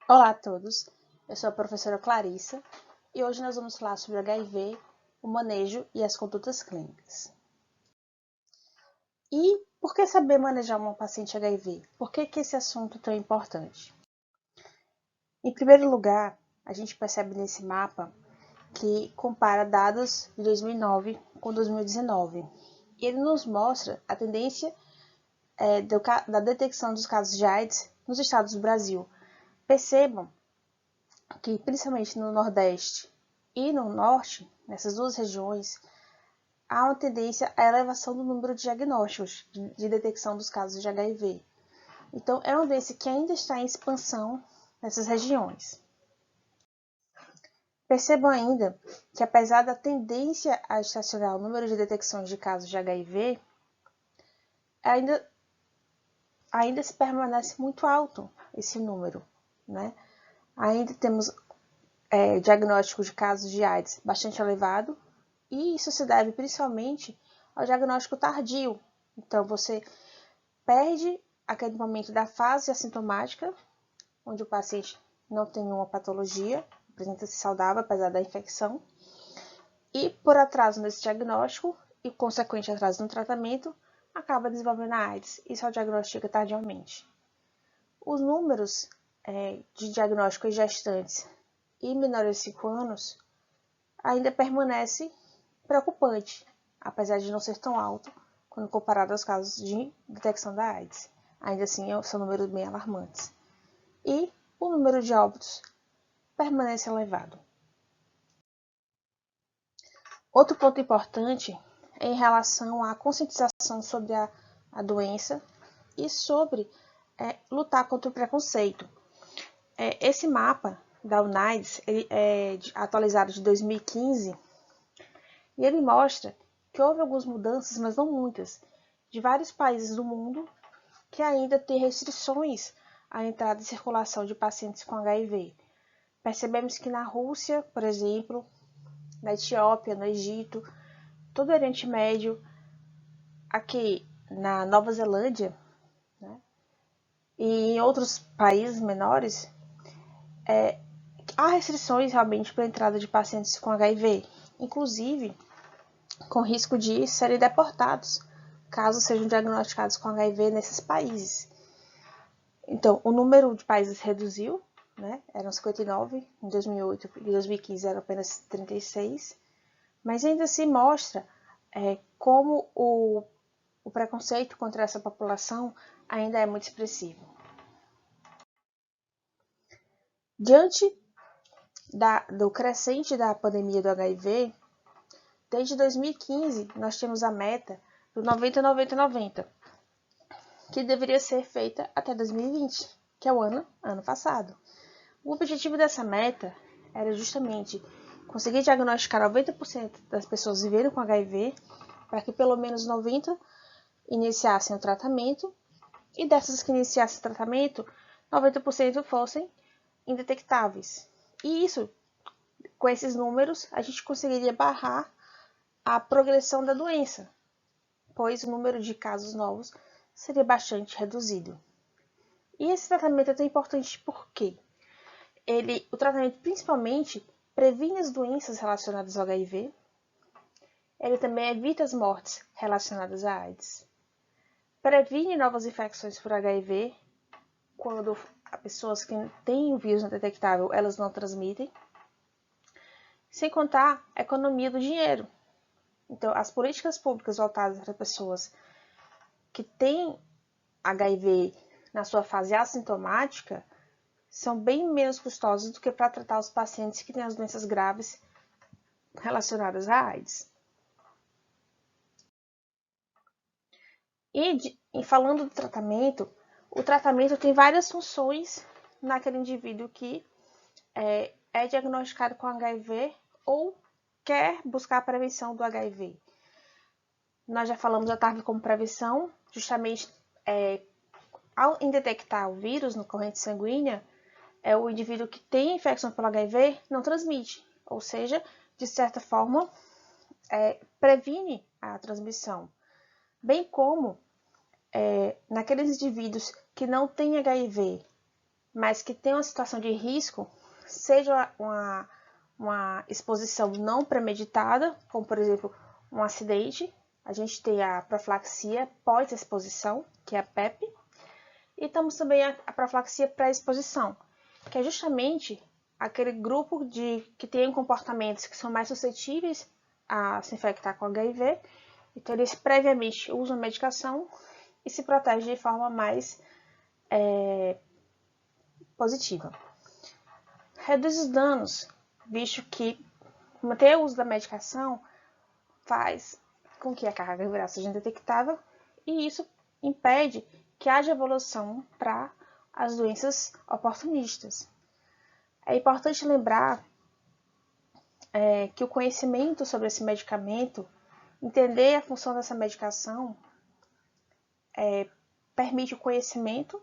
Olá a todos, eu sou a professora Clarissa e hoje nós vamos falar sobre HIV, o manejo e as condutas clínicas. E por que saber manejar uma paciente HIV? Por que esse assunto é tão importante? Em primeiro lugar, a gente percebe nesse mapa que compara dados de 2009 com 2019. E ele nos mostra a tendência da detecção dos casos de AIDS nos estados do Brasil. Percebam que, principalmente no Nordeste e no Norte, nessas duas regiões, há uma tendência à elevação do número de diagnósticos de detecção dos casos de HIV. Então, é uma doença que ainda está em expansão nessas regiões. Percebam ainda que, apesar da tendência a estacionar o número de detecções de casos de HIV, ainda se permanece muito alto esse número, né? Ainda temos diagnóstico de casos de AIDS bastante elevado, e isso se deve principalmente ao diagnóstico tardio. Então, você perde aquele momento da fase assintomática, onde o paciente não tem uma patologia, apresenta-se saudável apesar da infecção, e por atraso nesse diagnóstico e consequente atraso no tratamento, acaba desenvolvendo a AIDS e só diagnostica tardiamente. Os números de diagnóstico em gestantes e menores de 5 anos ainda permanece preocupante, apesar de não ser tão alto quando comparado aos casos de detecção da AIDS. Ainda assim, são números bem alarmantes. E o número de óbitos permanece elevado. Outro ponto importante é em relação à conscientização sobre a doença e sobre lutar contra o preconceito. Esse mapa da UNAIDS ele é atualizado de 2015 e ele mostra que houve algumas mudanças, mas não muitas, de vários países do mundo que ainda têm restrições à entrada e circulação de pacientes com HIV. Percebemos que na Rússia, por exemplo, na Etiópia, no Egito, todo o Oriente Médio, aqui na Nova Zelândia, né, e em outros países menores, há restrições realmente para a entrada de pacientes com HIV, inclusive com risco de serem deportados caso sejam diagnosticados com HIV nesses países. Então, o número de países reduziu, né? Eram 59 em 2008 e em 2015 eram apenas 36, mas ainda se mostra como o preconceito contra essa população ainda é muito expressivo. Diante do crescente da pandemia do HIV, desde 2015 nós temos a meta do 90-90-90, que deveria ser feita até 2020, que é o ano passado. O objetivo dessa meta era justamente conseguir diagnosticar 90% das pessoas vivendo com HIV, para que pelo menos 90% iniciassem o tratamento, e dessas que iniciassem o tratamento, 90% fossem indetectáveis. E isso, com esses números, a gente conseguiria barrar a progressão da doença, pois o número de casos novos seria bastante reduzido. E esse tratamento é tão importante porque o tratamento principalmente previne as doenças relacionadas ao HIV, ele também evita as mortes relacionadas à AIDS, previne novas infecções por HIV, quando as pessoas que têm o vírus não detectável, elas não transmitem, sem contar a economia do dinheiro. Então, as políticas públicas voltadas para pessoas que têm HIV na sua fase assintomática são bem menos custosas do que para tratar os pacientes que têm as doenças graves relacionadas à AIDS. E falando do tratamento, o tratamento tem várias funções naquele indivíduo que é diagnosticado com HIV ou quer buscar a prevenção do HIV. Nós já falamos da TARV como prevenção, justamente ao indetectar o vírus na corrente sanguínea, o indivíduo que tem infecção pelo HIV não transmite, ou seja, de certa forma, previne a transmissão. Bem como naqueles indivíduos que não têm HIV mas que tem uma situação de risco, seja uma exposição não premeditada, como por exemplo um acidente, a gente tem a profilaxia pós-exposição, que é a PEP, e temos também a profilaxia pré-exposição, que é justamente aquele grupo que tem comportamentos que são mais suscetíveis a se infectar com HIV, então eles previamente usam a medicação e se protegem de forma mais positiva. Reduz os danos, visto que manter o uso da medicação faz com que a carga viral seja indetectável e isso impede que haja evolução para as doenças oportunistas. É importante lembrar que o conhecimento sobre esse medicamento, entender a função dessa medicação, permite o conhecimento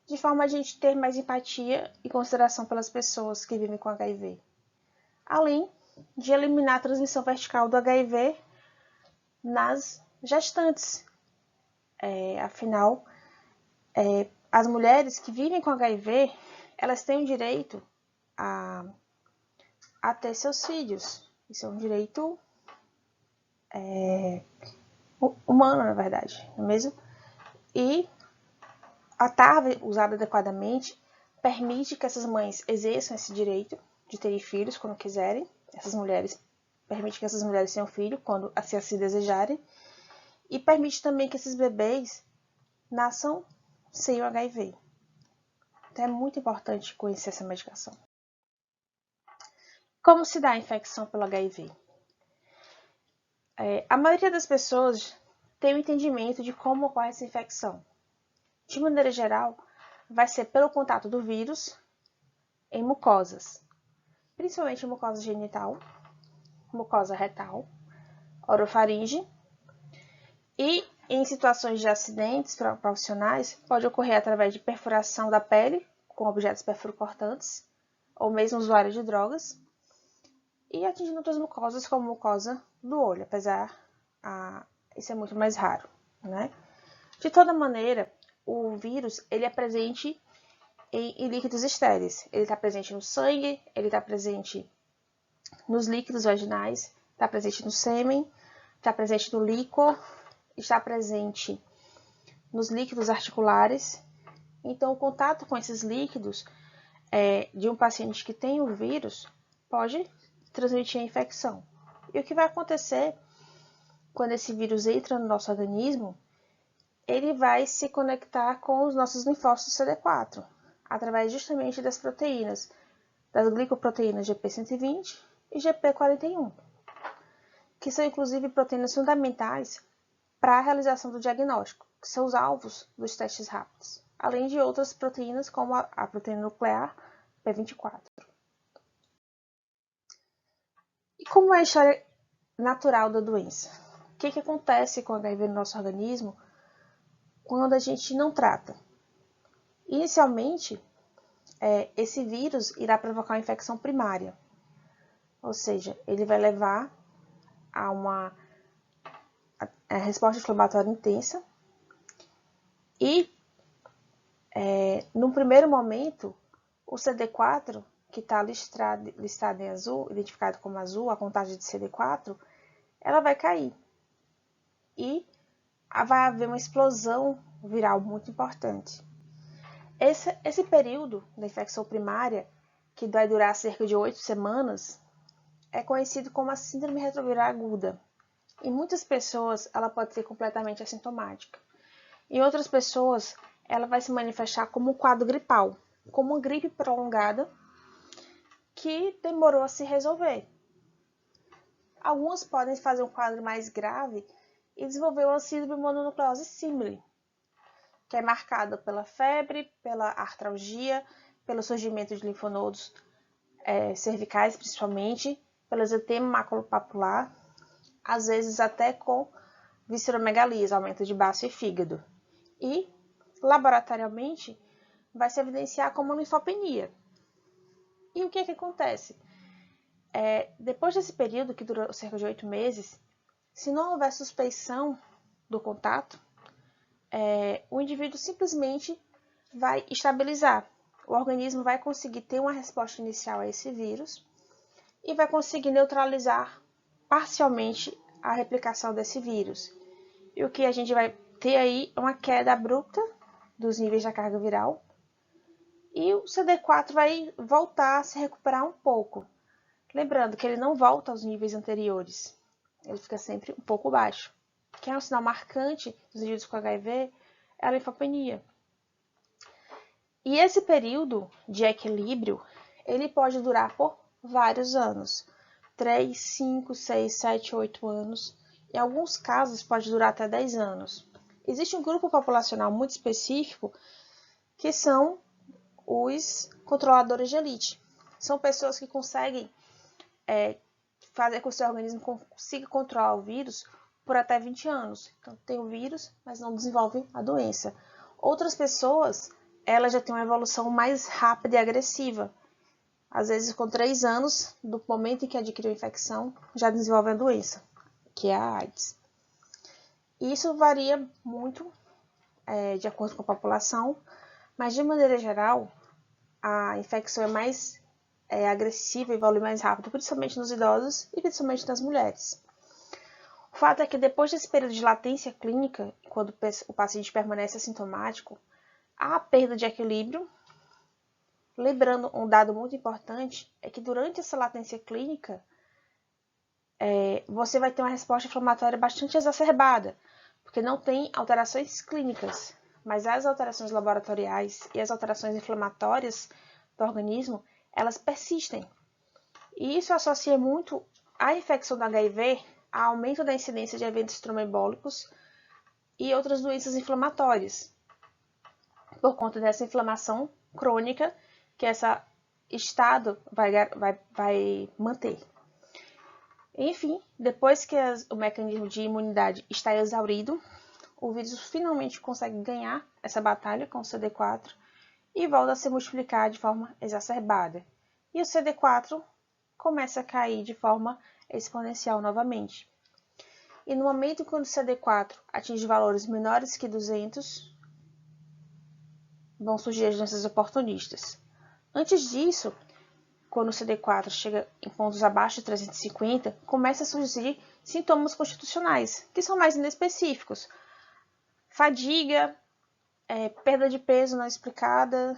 de forma a gente ter mais empatia e consideração pelas pessoas que vivem com HIV. Além de eliminar a transmissão vertical do HIV nas gestantes. Afinal, as mulheres que vivem com HIV, elas têm o direito a ter seus filhos. Isso é um direito humano, na verdade, não é mesmo? E a TAV, usada adequadamente, permite que essas mães exerçam esse direito de terem filhos quando quiserem. Permite que essas mulheres tenham filho quando assim desejarem. E permite também que esses bebês nasçam sem o HIV. Então é muito importante conhecer essa medicação. Como se dá a infecção pelo HIV? A maioria das pessoas tem o entendimento de como ocorre essa infecção. De maneira geral, vai ser pelo contato do vírus em mucosas, principalmente mucosa genital, mucosa retal, orofaringe, e em situações de acidentes profissionais, pode ocorrer através de perfuração da pele com objetos perfurocortantes, ou mesmo usuário de drogas, e atingindo outras mucosas, como mucosa do olho, apesar isso é muito mais raro, né? De toda maneira, o vírus ele é presente em líquidos estéreis. Ele está presente no sangue, ele está presente nos líquidos vaginais, está presente no sêmen, está presente no líquor, está presente nos líquidos articulares. Então, o contato com esses líquidos de um paciente que tem o vírus pode transmitir a infecção. E o que vai acontecer quando esse vírus entra no nosso organismo? Ele vai se conectar com os nossos linfócitos CD4, através justamente das proteínas, das glicoproteínas GP120 e GP41, que são inclusive proteínas fundamentais para a realização do diagnóstico, que são os alvos dos testes rápidos, além de outras proteínas como a proteína nuclear P24. E como é a história natural da doença? O que acontece com o HIV no nosso organismo quando a gente não trata? Inicialmente, esse vírus irá provocar uma infecção primária, ou seja, ele vai levar a uma resposta inflamatória intensa e, num primeiro momento, o CD4, que está listado em azul, identificado como azul, a contagem de CD4, ela vai cair e vai haver uma explosão viral muito importante. Esse período da infecção primária, que vai durar cerca de 8 semanas, é conhecido como a síndrome retroviral aguda. Em muitas pessoas, ela pode ser completamente assintomática. Em outras pessoas, ela vai se manifestar como um quadro gripal, como uma gripe prolongada que demorou a se resolver. Algumas podem fazer um quadro mais grave e desenvolver uma síndrome mononucleose símile, que é marcada pela febre, pela artralgia, pelo surgimento de linfonodos cervicais, principalmente, pelo exantema maculopapular, às vezes até com visceromegalias, aumento de baço e fígado. E, laboratorialmente, vai se evidenciar como linfopenia. E o que acontece? Depois desse período, que durou cerca de 8 meses, se não houver suspeição do contato, o indivíduo simplesmente vai estabilizar. o organismo vai conseguir ter uma resposta inicial a esse vírus e vai conseguir neutralizar parcialmente a replicação desse vírus. E o que a gente vai ter aí é uma queda abrupta dos níveis da carga viral e o CD4 vai voltar a se recuperar um pouco. Lembrando que ele não volta aos níveis anteriores, ele fica sempre um pouco baixo. Que é um sinal marcante dos indivíduos com HIV é a linfopenia. E esse período de equilíbrio, ele pode durar por vários anos. 3, 5, 6, 7, 8 anos. Em alguns casos, pode durar até 10 anos. Existe um grupo populacional muito específico que são os controladores de elite. São pessoas que conseguem fazer com que o seu organismo consiga controlar o vírus por até 20 anos. Então, tem o vírus, mas não desenvolvem a doença. Outras pessoas, elas já têm uma evolução mais rápida e agressiva. Às vezes, com 3 anos, do momento em que adquiriu a infecção, já desenvolve a doença, que é a AIDS. E isso varia muito de acordo com a população, mas de maneira geral, a infecção é mais agressiva e evolui mais rápido, principalmente nos idosos e principalmente nas mulheres. O fato é que depois desse período de latência clínica, quando o paciente permanece assintomático, há a perda de equilíbrio. Lembrando, um dado muito importante é que durante essa latência clínica, você vai ter uma resposta inflamatória bastante exacerbada, porque não tem alterações clínicas, mas as alterações laboratoriais e as alterações inflamatórias do organismo, elas persistem. E isso associa muito a infecção do HIV a aumento da incidência de eventos tromboembólicos e outras doenças inflamatórias, por conta dessa inflamação crônica que esse estado vai manter. Enfim, depois que o mecanismo de imunidade está exaurido, o vírus finalmente consegue ganhar essa batalha com o CD4 e volta a se multiplicar de forma exacerbada. E o CD4 começa a cair de forma exponencial novamente. E no momento em que o CD4 atinge valores menores que 200, vão surgir as doenças oportunistas. Antes disso, quando o CD4 chega em pontos abaixo de 350, começa a surgir sintomas constitucionais, que são mais inespecíficos. Fadiga, perda de peso não explicada,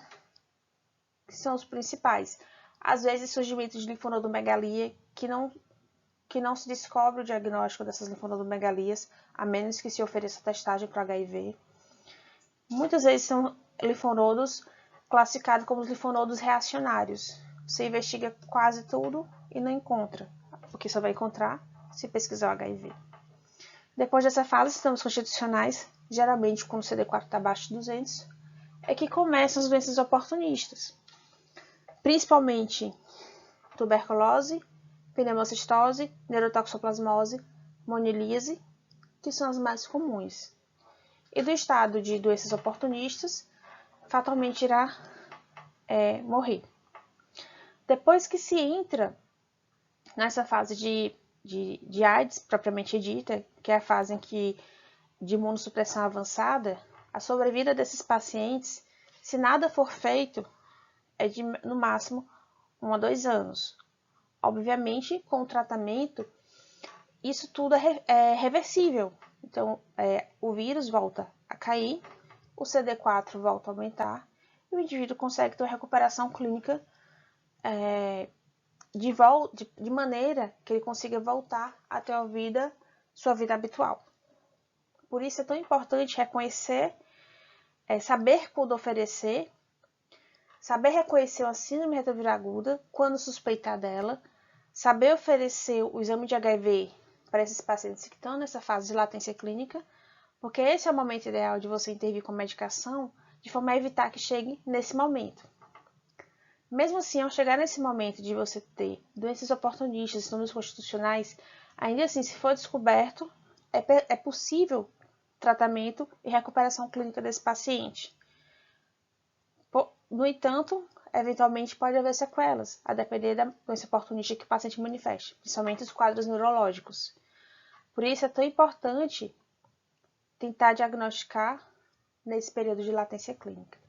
que são os principais. Às vezes, surgimento de linfonodomegalia, que não se descobre o diagnóstico dessas linfonodomegalias, a menos que se ofereça testagem para HIV. Muitas vezes são linfonodos classificados como os linfonodos reacionários. Você investiga quase tudo e não encontra, porque só vai encontrar se pesquisar o HIV. Depois dessa fase, sintomas constitucionais, geralmente quando o CD4 está abaixo de 200, é que começam as doenças oportunistas, principalmente tuberculose, pneumocistose, neurotoxoplasmose, monilíase, que são as mais comuns. E do estado de doenças oportunistas, fatalmente irá morrer. Depois que se entra nessa fase de AIDS, propriamente dita, que é a fase em que de imunossupressão avançada, a sobrevida desses pacientes, se nada for feito, é de, no máximo, 1 a 2 anos. Obviamente, com o tratamento, isso tudo é reversível. Então, o vírus volta a cair, o CD4 volta a aumentar, e o indivíduo consegue ter uma recuperação clínica de maneira que ele consiga voltar a ter sua vida habitual. Por isso é tão importante reconhecer, saber quando oferecer, saber reconhecer uma síndrome retroviral aguda quando suspeitar dela, saber oferecer o exame de HIV para esses pacientes que estão nessa fase de latência clínica, porque esse é o momento ideal de você intervir com medicação, de forma a evitar que chegue nesse momento. Mesmo assim, ao chegar nesse momento de você ter doenças oportunistas, sintomas constitucionais, ainda assim, se for descoberto, é possível tratamento e recuperação clínica desse paciente. No entanto, eventualmente pode haver sequelas, a depender da doença oportunista que o paciente manifeste, principalmente os quadros neurológicos. Por isso é tão importante tentar diagnosticar nesse período de latência clínica.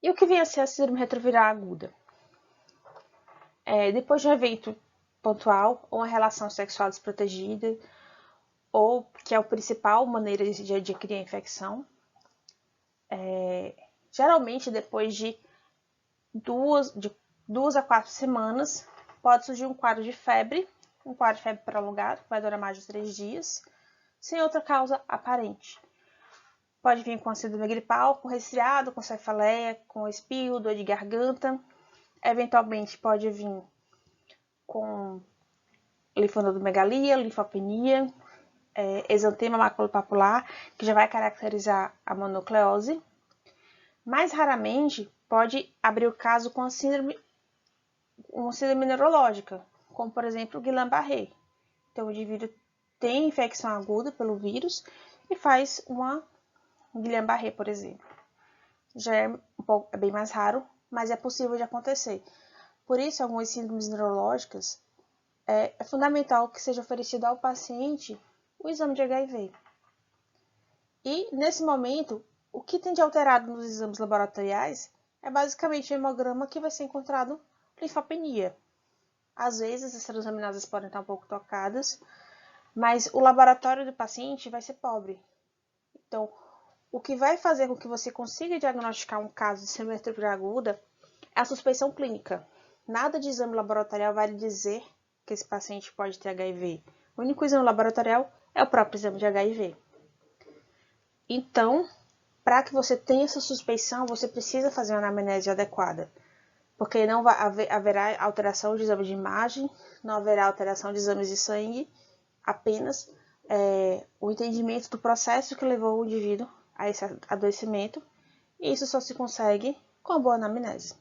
E o que vem a ser a síndrome retroviral aguda? Depois de um evento pontual, ou uma relação sexual desprotegida, ou que é a principal maneira de adquirir a infecção, geralmente depois de 2 a 4 semanas, pode surgir um quadro de febre prolongado, que vai durar mais de 3 dias, sem outra causa aparente. Pode vir com a síndrome gripal, com resfriado, com cefaleia, com espirro, dor de garganta. Eventualmente pode vir com linfonodomegalia, linfopenia, exantema maculopapular, que já vai caracterizar a mononucleose. Mais raramente pode abrir o caso com uma síndrome neurológica, como por exemplo o Guillain-Barré. Então o indivíduo tem infecção aguda pelo vírus e faz uma Guillain-Barré, por exemplo. Já é bem mais raro, mas é possível de acontecer. Por isso, algumas síndromes neurológicas, é fundamental que seja oferecido ao paciente o exame de HIV. E, nesse momento, o que tem de alterado nos exames laboratoriais é basicamente o hemograma que vai ser encontrado linfopenia. Às vezes, as transaminases podem estar um pouco tocadas, mas o laboratório do paciente vai ser pobre. Então, o que vai fazer com que você consiga diagnosticar um caso de síndrome retroviral aguda é a suspeição clínica. Nada de exame laboratorial vai lhe dizer que esse paciente pode ter HIV. O único exame laboratorial é o próprio exame de HIV. Então, para que você tenha essa suspeição, você precisa fazer uma anamnese adequada. Porque não haverá alteração de exame de imagem, não haverá alteração de exames de sangue, apenas o entendimento do processo que levou o indivíduo a esse adoecimento, e isso só se consegue com a boa anamnese.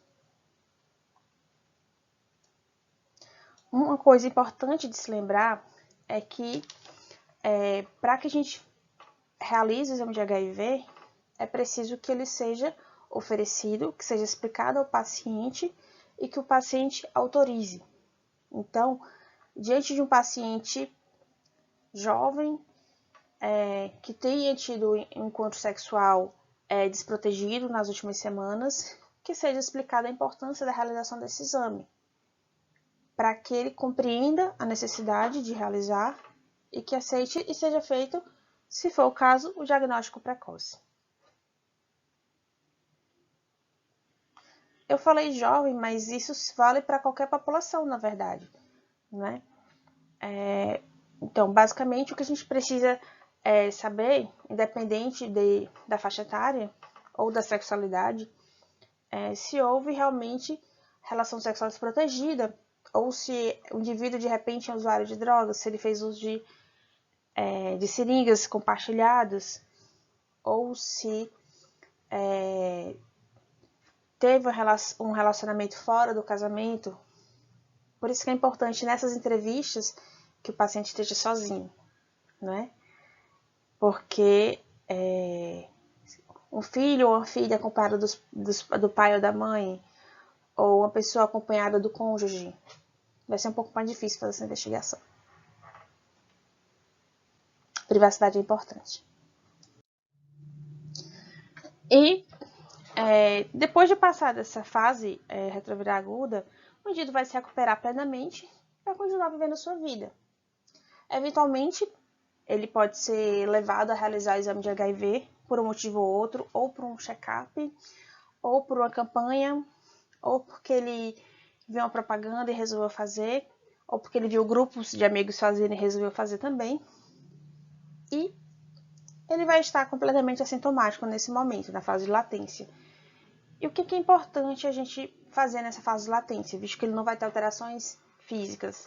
Uma coisa importante de se lembrar é que para que a gente realize o exame de HIV, é preciso que ele seja oferecido, que seja explicado ao paciente e que o paciente autorize. Então, diante de um paciente jovem que tenha tido um encontro sexual desprotegido nas últimas semanas, que seja explicada a importância da realização desse exame, para que ele compreenda a necessidade de realizar e que aceite e seja feito, se for o caso, o diagnóstico precoce. Eu falei jovem, mas isso vale para qualquer população, na verdade, né? Então, basicamente, o que a gente precisa saber, independente da faixa etária ou da sexualidade, se houve realmente relação sexual desprotegida, ou se o indivíduo de repente é usuário de drogas, se ele fez uso de seringas compartilhadas, ou se teve um relacionamento fora do casamento. Por isso que é importante nessas entrevistas que o paciente esteja sozinho, né? Porque um filho ou uma filha acompanhada do pai ou da mãe, ou uma pessoa acompanhada do cônjuge, vai ser um pouco mais difícil fazer essa investigação. Privacidade é importante. E depois de passar dessa fase retroviral aguda, o indivíduo vai se recuperar plenamente e vai continuar vivendo a sua vida. Eventualmente, ele pode ser levado a realizar o exame de HIV por um motivo ou outro, ou por um check-up, ou por uma campanha, ou porque ele viu uma propaganda e resolveu fazer, ou porque ele viu grupos de amigos fazendo e resolveu fazer também. E ele vai estar completamente assintomático nesse momento, na fase de latência. E o que é importante a gente fazer nessa fase de latência, visto que ele não vai ter alterações físicas,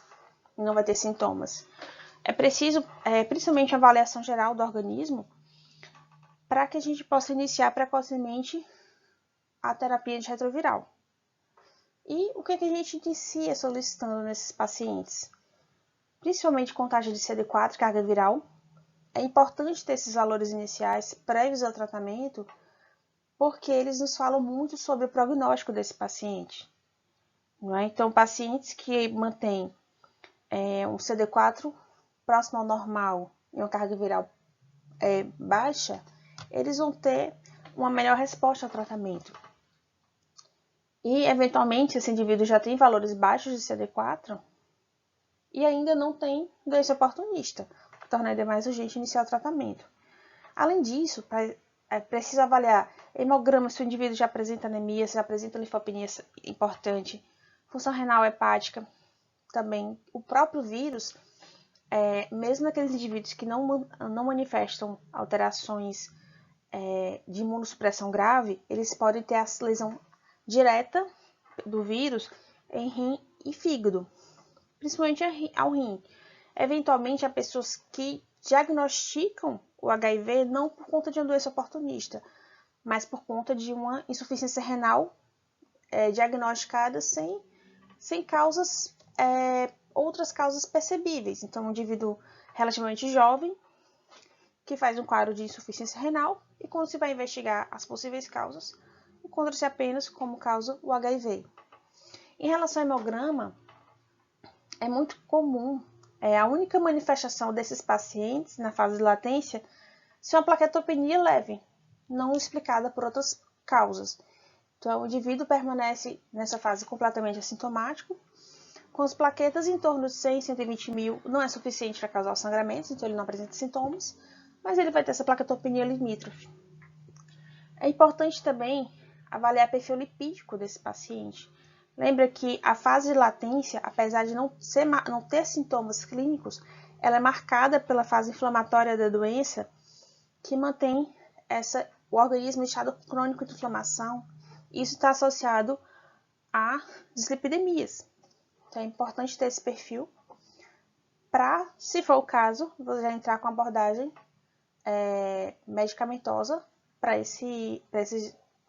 não vai ter sintomas? É preciso, principalmente, a avaliação geral do organismo, para que a gente possa iniciar precocemente a terapia antirretroviral. E o que a gente inicia solicitando nesses pacientes? Principalmente contagem de CD4, carga viral. É importante ter esses valores iniciais prévios ao tratamento, porque eles nos falam muito sobre o prognóstico desse paciente. Não é? Então, pacientes que mantêm um CD4 próximo ao normal e uma carga viral baixa, eles vão ter uma melhor resposta ao tratamento. E, eventualmente, esse indivíduo já tem valores baixos de CD4 e ainda não tem doença oportunista, o que torna ainda mais urgente iniciar o tratamento. Além disso, é preciso avaliar hemograma se o indivíduo já apresenta anemia, se apresenta linfopenia importante, função renal hepática, também o próprio vírus, mesmo naqueles indivíduos que não manifestam alterações de imunossupressão grave, eles podem ter a lesão direta do vírus em rim e fígado, principalmente ao rim. Eventualmente, há pessoas que diagnosticam o HIV não por conta de uma doença oportunista, mas por conta de uma insuficiência renal diagnosticada sem causas, outras causas percebíveis. Então, um indivíduo relativamente jovem que faz um quadro de insuficiência renal e quando se vai investigar as possíveis causas, encontra-se apenas como causa o HIV. Em relação ao hemograma, é muito comum, a única manifestação desses pacientes na fase de latência ser uma plaquetopenia leve, não explicada por outras causas. Então, o indivíduo permanece nessa fase completamente assintomático, com as plaquetas em torno de 100, 120 mil, não é suficiente para causar sangramentos, então ele não apresenta sintomas, mas ele vai ter essa plaquetopenia limítrofe. É importante também avaliar o perfil lipídico desse paciente. Lembra que a fase de latência, apesar de não ter sintomas clínicos, ela é marcada pela fase inflamatória da doença, que mantém o organismo em estado crônico de inflamação. Isso está associado a dislipidemias. Então é importante ter esse perfil para, se for o caso, você já entrar com abordagem medicamentosa para esse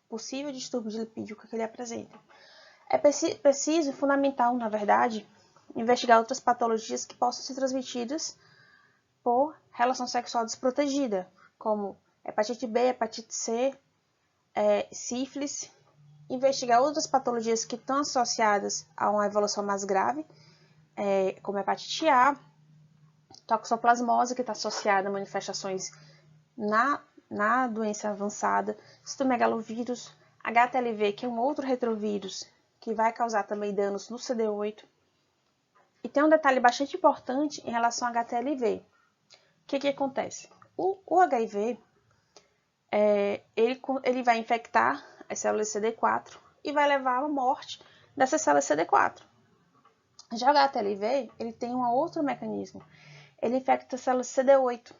possível distúrbio de lipídico que ele apresenta. É preciso, fundamental, na verdade, investigar outras patologias que possam ser transmitidas por relação sexual desprotegida, como hepatite B, hepatite C, sífilis, investigar outras patologias que estão associadas a uma evolução mais grave, como hepatite A, toxoplasmose, que está associada a manifestações na doença avançada, citomegalovírus, HTLV, que é um outro retrovírus, que vai causar também danos no CD8. E tem um detalhe bastante importante em relação ao HTLV. O que acontece? O HIV, ele vai infectar as células CD4 e vai levar à morte dessas células CD4. Já o HTLV, ele tem um outro mecanismo. Ele infecta as células CD8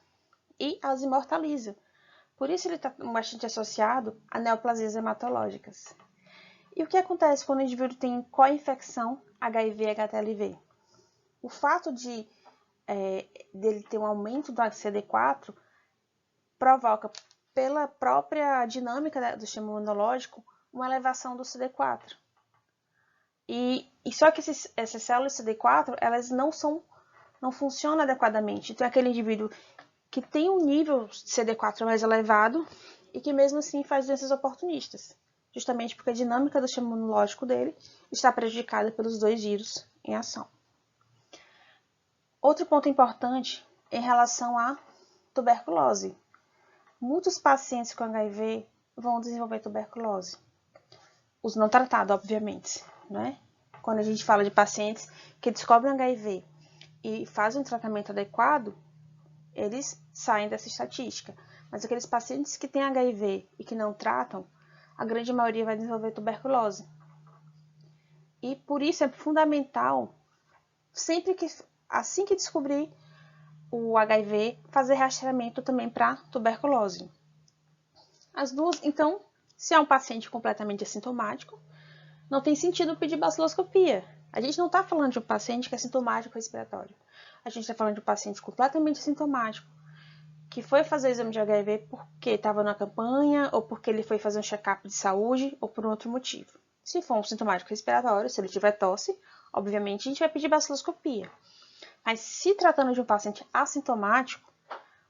e as imortaliza. Por isso ele está bastante associado a neoplasias hematológicas. E o que acontece quando o indivíduo tem co-infecção HIV-HTLV? O fato dele ter um aumento do CD4 provoca, pela própria dinâmica do sistema imunológico, uma elevação do CD4. E só que essas células CD4, elas não funcionam adequadamente. Então, é aquele indivíduo que tem um nível de CD4 mais elevado e que mesmo assim faz doenças oportunistas, justamente porque a dinâmica do sistema imunológico dele está prejudicada pelos dois vírus em ação. Outro ponto importante em relação à tuberculose. Muitos pacientes com HIV vão desenvolver tuberculose. Os não tratados, obviamente, né? Quando a gente fala de pacientes que descobrem HIV e fazem um tratamento adequado, eles saem dessa estatística. Mas aqueles pacientes que têm HIV e que não tratam, a grande maioria vai desenvolver tuberculose. E por isso é fundamental, assim que descobrir o HIV, fazer rastreamento também para tuberculose. As duas, então, se é um paciente completamente assintomático, não tem sentido pedir baciloscopia. A gente não está falando de um paciente que é sintomático respiratório. A gente está falando de um paciente completamente assintomático, que foi fazer o exame de HIV porque estava na campanha, ou porque ele foi fazer um check-up de saúde, ou por outro motivo. Se for um sintomático respiratório, se ele tiver tosse, obviamente a gente vai pedir baciloscopia. Mas se tratando de um paciente assintomático,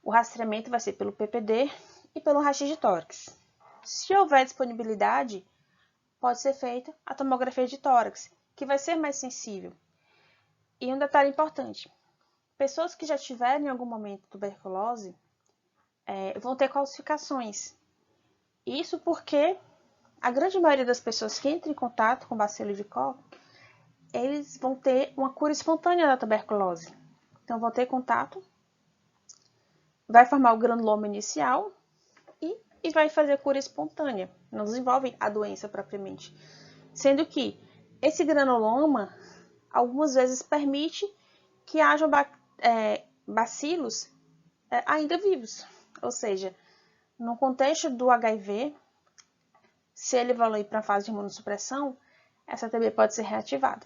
o rastreamento vai ser pelo PPD e pelo raio-x de tórax. Se houver disponibilidade, pode ser feita a tomografia de tórax, que vai ser mais sensível. E um detalhe importante, pessoas que já tiveram em algum momento tuberculose vão ter calcificações. Isso porque a grande maioria das pessoas que entram em contato com bacilo de Koch, eles vão ter uma cura espontânea da tuberculose. Então, vão ter contato, vai formar o granuloma inicial e vai fazer a cura espontânea. Não desenvolve a doença propriamente. Sendo que esse granuloma, algumas vezes, permite que hajam bacilos ainda vivos. Ou seja, no contexto do HIV, se ele evoluir para a fase de imunossupressão, essa TB pode ser reativada.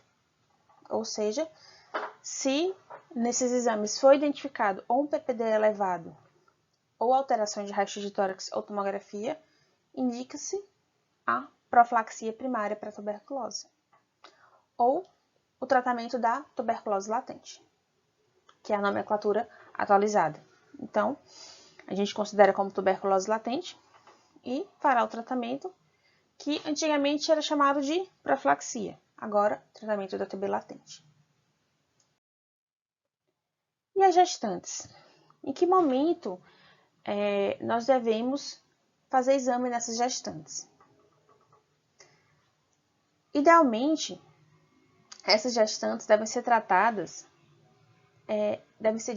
Ou seja, se nesses exames for identificado ou um PPD elevado ou alterações de raio-x de tórax ou tomografia, indica-se a profilaxia primária para a tuberculose ou o tratamento da tuberculose latente, que é a nomenclatura atualizada. Então, a gente considera como tuberculose latente e fará o tratamento que antigamente era chamado de profilaxia, agora tratamento da TB latente. E as gestantes? Em que momento nós devemos fazer exame nessas gestantes? Idealmente, essas gestantes devem ser tratadas, devem ser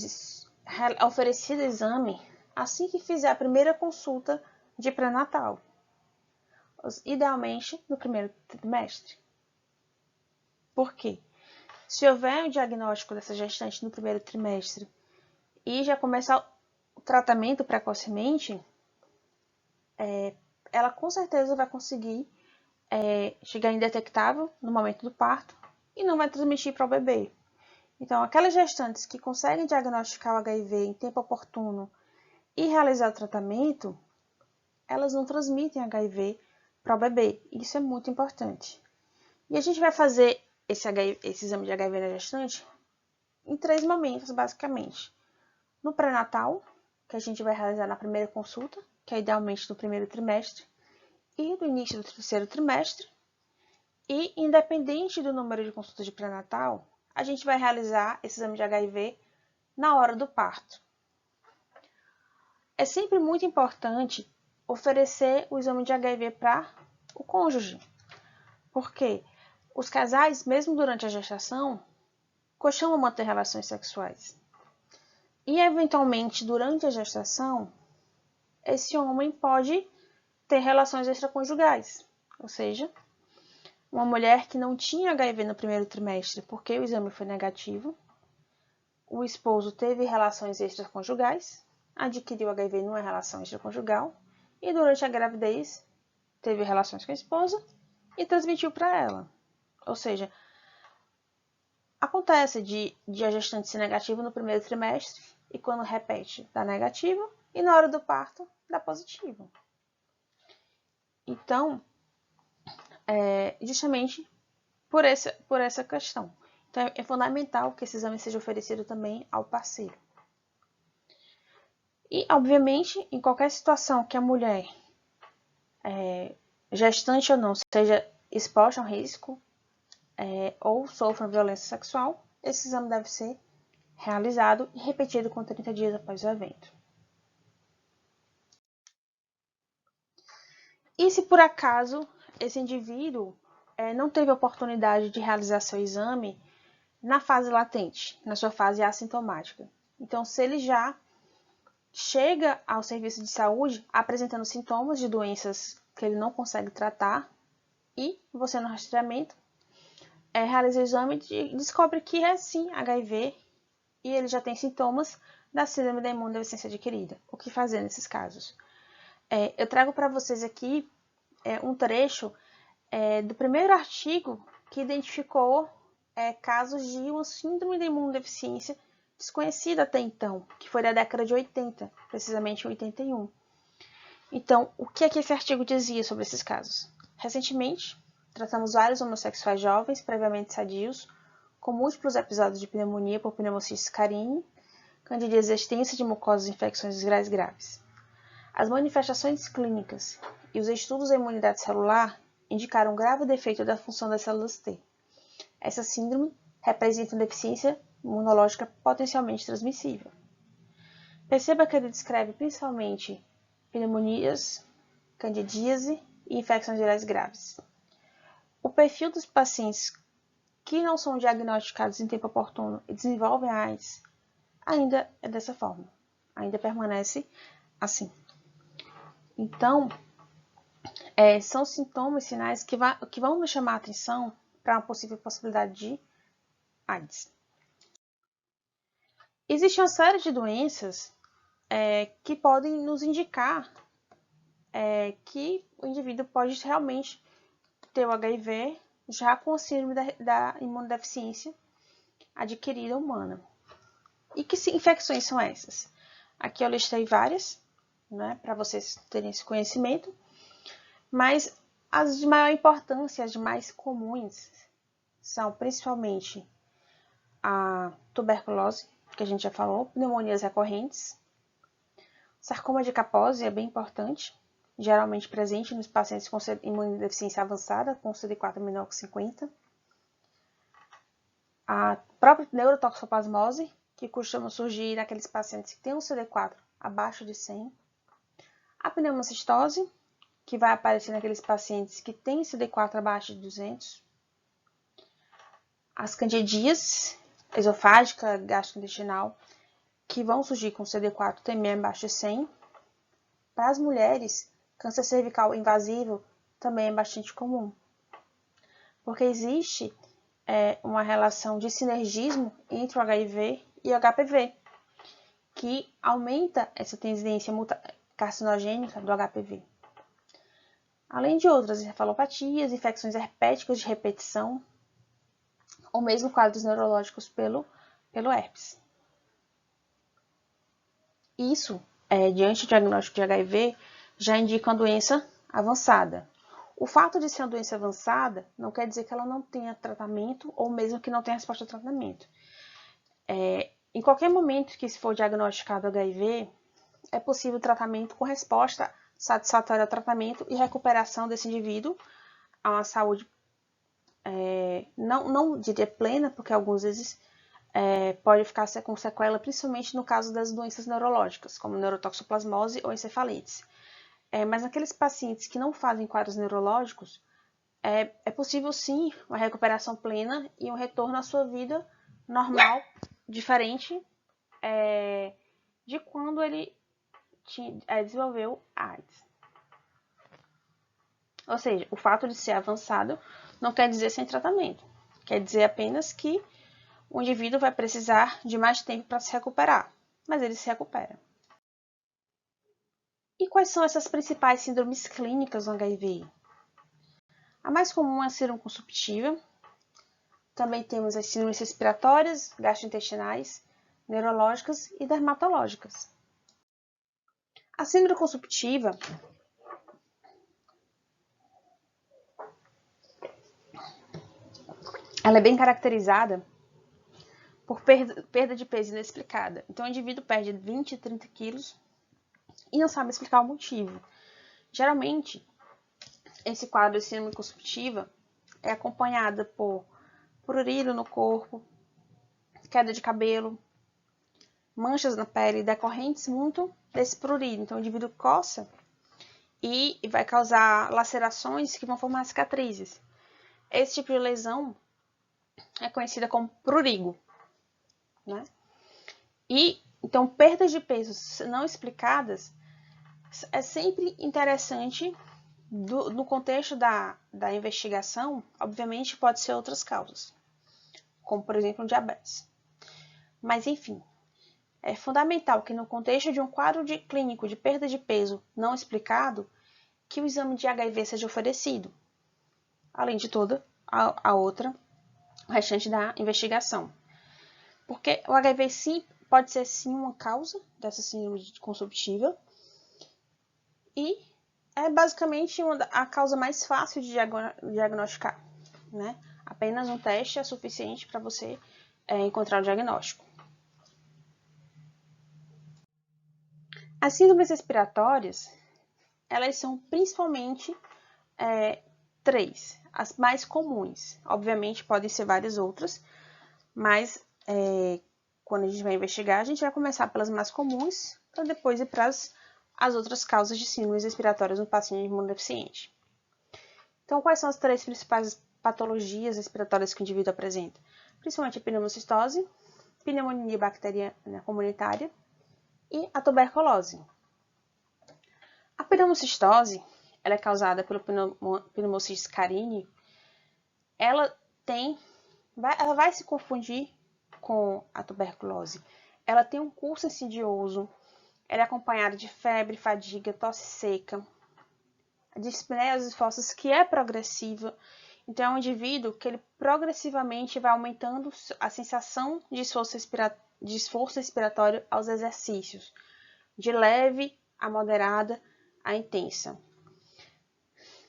oferecido exame assim que fizer a primeira consulta de pré-natal, idealmente no primeiro trimestre. Por quê? Se houver um diagnóstico dessa gestante no primeiro trimestre e já começar o tratamento precocemente, ela com certeza vai conseguir chegar indetectável no momento do parto e não vai transmitir para o bebê. Então, aquelas gestantes que conseguem diagnosticar o HIV em tempo oportuno e realizar o tratamento, elas não transmitem HIV para o bebê. Isso é muito importante. E a gente vai fazer esse exame de HIV na gestante em 3 momentos, basicamente. No pré-natal, que a gente vai realizar na primeira consulta, que é idealmente no primeiro trimestre, e no início do terceiro trimestre. E, independente do número de consultas de pré-natal, a gente vai realizar esse exame de HIV na hora do parto. É sempre muito importante oferecer o exame de HIV para o cônjuge, porque os casais, mesmo durante a gestação, costumam manter relações sexuais. E, eventualmente, durante a gestação, esse homem pode ter relações extraconjugais, ou seja, uma mulher que não tinha HIV no primeiro trimestre porque o exame foi negativo, o esposo teve relações extraconjugais, adquiriu HIV numa relação extraconjugal e durante a gravidez teve relações com a esposa e transmitiu para ela. Ou seja, acontece de a gestante ser negativa no primeiro trimestre e quando repete dá negativo e na hora do parto dá positivo. Então, justamente por essa questão. Então, é fundamental que esse exame seja oferecido também ao parceiro. E, obviamente, em qualquer situação que a mulher, gestante ou não, seja exposta a um risco ou sofra violência sexual, esse exame deve ser realizado e repetido com 30 dias após o evento. E se por acaso esse indivíduo não teve a oportunidade de realizar seu exame na fase latente, na sua fase assintomática. Então, se ele já chega ao serviço de saúde apresentando sintomas de doenças que ele não consegue tratar e você no rastreamento realiza o exame e descobre que é sim HIV e ele já tem sintomas da síndrome da imunodeficiência adquirida. O que fazer nesses casos? Eu trago para vocês aqui um trecho do primeiro artigo que identificou casos de uma síndrome da imunodeficiência desconhecida até então, que foi da década de 80, precisamente em 81. Então, o que é que esse artigo dizia sobre esses casos? Recentemente, tratamos vários homossexuais jovens previamente sadios com múltiplos episódios de pneumonia por pneumocystis carinii, candidíase extensa de mucosas e infecções virais graves. As manifestações clínicas e os estudos da imunidade celular indicaram um grave defeito da função das células T. Essa síndrome representa uma deficiência imunológica potencialmente transmissível. Perceba que ele descreve principalmente pneumonias, candidíase e infecções virais graves. O perfil dos pacientes que não são diagnosticados em tempo oportuno e desenvolvem a AIDS ainda é dessa forma, ainda permanece assim. Então, são sintomas e sinais que vão nos chamar a atenção para uma possível possibilidade de AIDS. Existe uma série de doenças que podem nos indicar que o indivíduo pode realmente ter o HIV já com a síndrome da imunodeficiência adquirida humana. E que infecções são essas? Aqui eu listei várias, né, para vocês terem esse conhecimento, mas as de maior importância, as de mais comuns, são principalmente a tuberculose, que a gente já falou, pneumonias recorrentes, sarcoma de Kaposi é bem importante, geralmente presente nos pacientes com imunodeficiência avançada, com CD4 menor que 50. A própria neurotoxoplasmose, que costuma surgir naqueles pacientes que têm um CD4 abaixo de 100. A pneumocistose, que vai aparecer naqueles pacientes que têm CD4 abaixo de 200. As candidíase esofágica, gastrointestinal, que vão surgir com CD4 também abaixo de 100. Para as mulheres, câncer cervical invasivo também é bastante comum, porque existe uma relação de sinergismo entre o HIV e o HPV, que aumenta essa tendência carcinogênica do HPV. Além de outras encefalopatias, infecções herpéticas de repetição, ou mesmo quadros neurológicos pelo herpes. Isso, diante do diagnóstico de HIV, já indica uma doença avançada. O fato de ser uma doença avançada não quer dizer que ela não tenha tratamento ou mesmo que não tenha resposta ao tratamento. Em qualquer momento que se for diagnosticado HIV, é possível tratamento com resposta satisfatória ao tratamento e recuperação desse indivíduo a uma saúde, não diria plena, porque algumas vezes pode ficar com sequela, principalmente no caso das doenças neurológicas, como neurotoxoplasmose ou encefalites. Mas naqueles pacientes que não fazem quadros neurológicos, é possível sim uma recuperação plena e um retorno à sua vida normal, diferente de quando ele desenvolveu AIDS. Ou seja, o fato de ser avançado não quer dizer sem tratamento, quer dizer apenas que o indivíduo vai precisar de mais tempo para se recuperar, mas ele se recupera. E quais são essas principais síndromes clínicas do HIV? A mais comum é a síndrome consumptiva. Também temos as síndromes respiratórias, gastrointestinais, neurológicas e dermatológicas. A síndrome consumptiva ela é bem caracterizada por perda de peso inexplicada. Então, o indivíduo perde 20, 30 quilos e não sabe explicar o motivo. Geralmente, esse quadro de síndrome consumptiva é acompanhada por prurido no corpo, queda de cabelo, manchas na pele decorrentes muito desse prurido. Então, o indivíduo coça e vai causar lacerações que vão formar cicatrizes. Esse tipo de lesão é conhecida como prurigo, né? E, então, perdas de peso não explicadas é sempre interessante no contexto da investigação. Obviamente, pode ser outras causas, como, por exemplo, o diabetes. Mas, enfim, é fundamental que no contexto de um quadro clínico de perda de peso não explicado, que o exame de HIV seja oferecido, além de toda a outra, o restante da investigação. Porque o HIV sim, pode ser sim uma causa dessa síndrome consumptiva e é basicamente a causa mais fácil de diagnosticar, né? Apenas um teste é suficiente para você encontrar o diagnóstico. As síndromes respiratórias, elas são principalmente 3, as mais comuns. Obviamente, podem ser várias outras, mas quando a gente vai investigar, a gente vai começar pelas mais comuns, para depois ir para as outras causas de síndromes respiratórias no paciente imunodeficiente. Então, quais são as 3 principais patologias respiratórias que o indivíduo apresenta? Principalmente a pneumocistose, pneumonia bacteriana comunitária e a tuberculose. A pneumocistose, ela é causada pelo Pneumocystis carinii. Ela vai se confundir com a tuberculose. Ela tem um curso insidioso, ela é acompanhada de febre, fadiga, tosse seca, dispneia dos esforços que é progressiva. Então, é um indivíduo que ele progressivamente vai aumentando a sensação de esforço respiratório aos exercícios, de leve a moderada a intensa.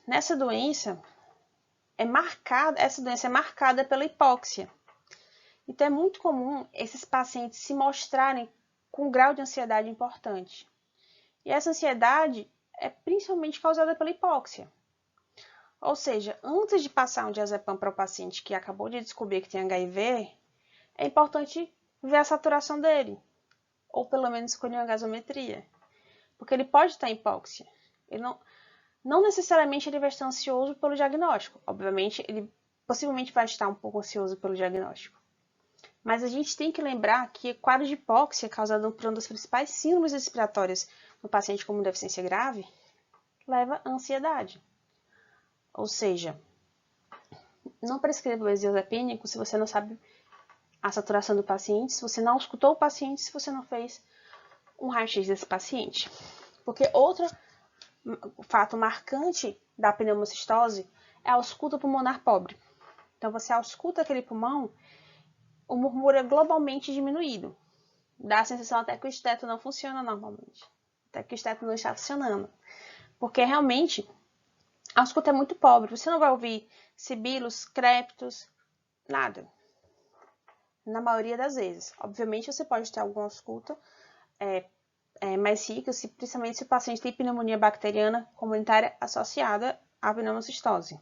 Essa doença é marcada pela hipóxia. Então, é muito comum esses pacientes se mostrarem com um grau de ansiedade importante. E essa ansiedade é principalmente causada pela hipóxia. Ou seja, antes de passar um diazepam para o paciente que acabou de descobrir que tem HIV, é importante ver a saturação dele, ou pelo menos escolher uma gasometria, porque ele pode estar em hipóxia. Ele não necessariamente ele vai estar ansioso pelo diagnóstico. Obviamente, ele possivelmente vai estar um pouco ansioso pelo diagnóstico. Mas a gente tem que lembrar que o quadro de hipóxia, causado por uma das principais síndromes respiratórias no paciente com deficiência grave, leva à ansiedade. Ou seja, não prescreva o benzodiazepínico se você não sabe a saturação do paciente, se você não escutou o paciente, se você não fez um raio-x desse paciente. Porque outro fato marcante da pneumocistose é a ausculta pulmonar pobre. Então, você ausculta aquele pulmão, o murmúrio é globalmente diminuído. Dá a sensação até que o esteto não funciona normalmente. Até que o esteto não está funcionando. Porque realmente a ausculta é muito pobre. Você não vai ouvir sibilos, crépitos, nada. Na maioria das vezes. Obviamente, você pode ter alguma ausculta mais rica, principalmente se o paciente tem pneumonia bacteriana comunitária associada à pneumocistose.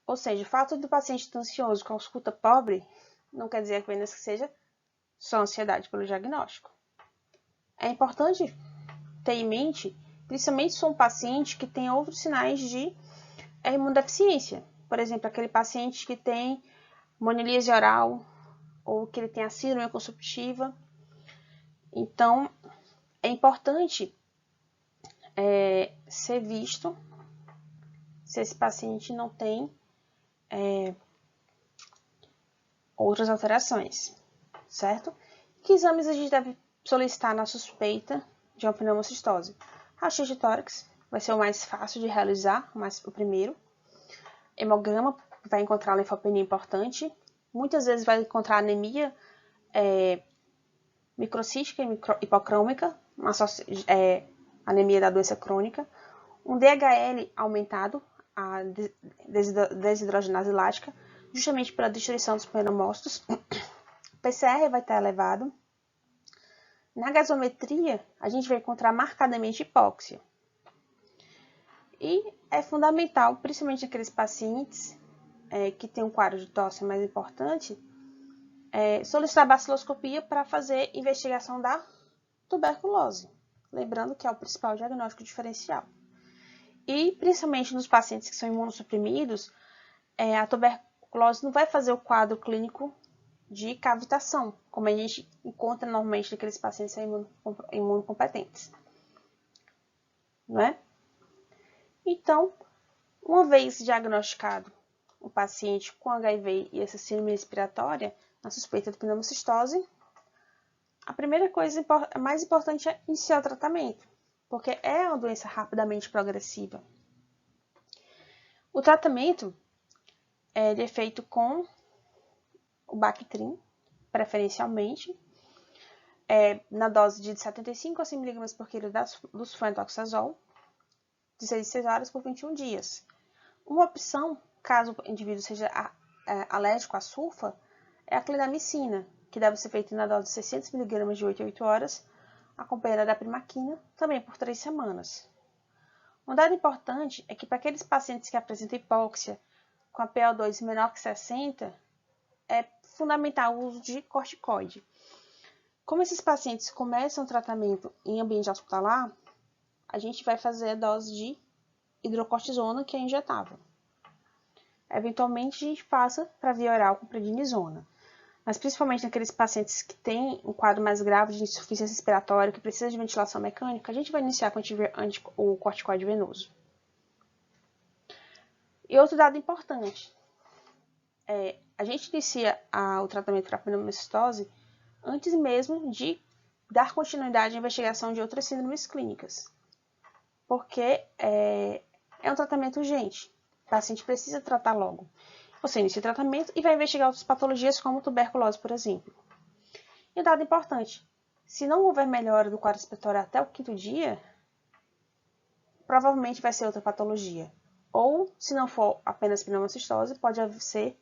Ou seja, o fato do paciente estar ansioso com a ausculta pobre não quer dizer apenas que seja só ansiedade pelo diagnóstico. É importante ter em mente, principalmente se for um paciente que tem outros sinais de imunodeficiência. Por exemplo, aquele paciente que tem monilíase oral ou que ele tem a síndrome consumptiva. Então, é importante ser visto se esse paciente não tem outras alterações, certo? Que exames a gente deve solicitar na suspeita de uma pneumocistose? Raio-x de tórax vai ser o mais fácil de realizar, o primeiro. Hemograma vai encontrar linfopenia importante. Muitas vezes vai encontrar anemia microcística e hipocrômica, anemia da doença crônica. Um DHL aumentado, a desidrogenase lática, justamente pela destruição dos pneumócitos. PCR vai estar elevado. Na gasometria, a gente vai encontrar marcadamente hipóxia. E é fundamental, principalmente naqueles pacientes que têm um quadro de tosse mais importante, solicitar baciloscopia para fazer investigação da tuberculose. Lembrando que é o principal diagnóstico diferencial. E, principalmente nos pacientes que são imunossuprimidos, a tuberculose não vai fazer o quadro clínico de cavitação, como a gente encontra normalmente naqueles pacientes imunocompetentes. Não é? Então, uma vez diagnosticado o paciente com HIV e essa síndrome respiratória, na suspeita de pneumocistose, a primeira coisa mais importante é iniciar o tratamento, porque é uma doença rapidamente progressiva. O tratamento é feito com o Bactrim, preferencialmente, na dose de 75 a 100 mg por quilo do sulfentoxazol, de 6 em 6 horas por 21 dias. Uma opção, caso o indivíduo seja alérgico à sulfa, é a clindamicina, que deve ser feita na dose de 600 mg de 8 a 8 horas, acompanhada da primaquina, também por 3 semanas. Um dado importante é que para aqueles pacientes que apresentam hipóxia com a PO2 menor que 60, é fundamental o uso de corticoide. Como esses pacientes começam o tratamento em ambiente hospitalar, a gente vai fazer a dose de hidrocortisona, que é injetável. Eventualmente, a gente passa para via oral com prednisona. Mas principalmente naqueles pacientes que têm um quadro mais grave de insuficiência respiratória, que precisa de ventilação mecânica, a gente vai iniciar com o corticoide venoso. E outro dado importante, a gente inicia o tratamento para pneumocistose antes mesmo de dar continuidade à investigação de outras síndromes clínicas, porque é um tratamento urgente, o paciente precisa tratar logo. Você inicia o tratamento e vai investigar outras patologias, como tuberculose, por exemplo. E um dado importante, se não houver melhora do quadro respiratório até o 5º dia, provavelmente vai ser outra patologia. Ou, se não for apenas pneumocistose, pode ser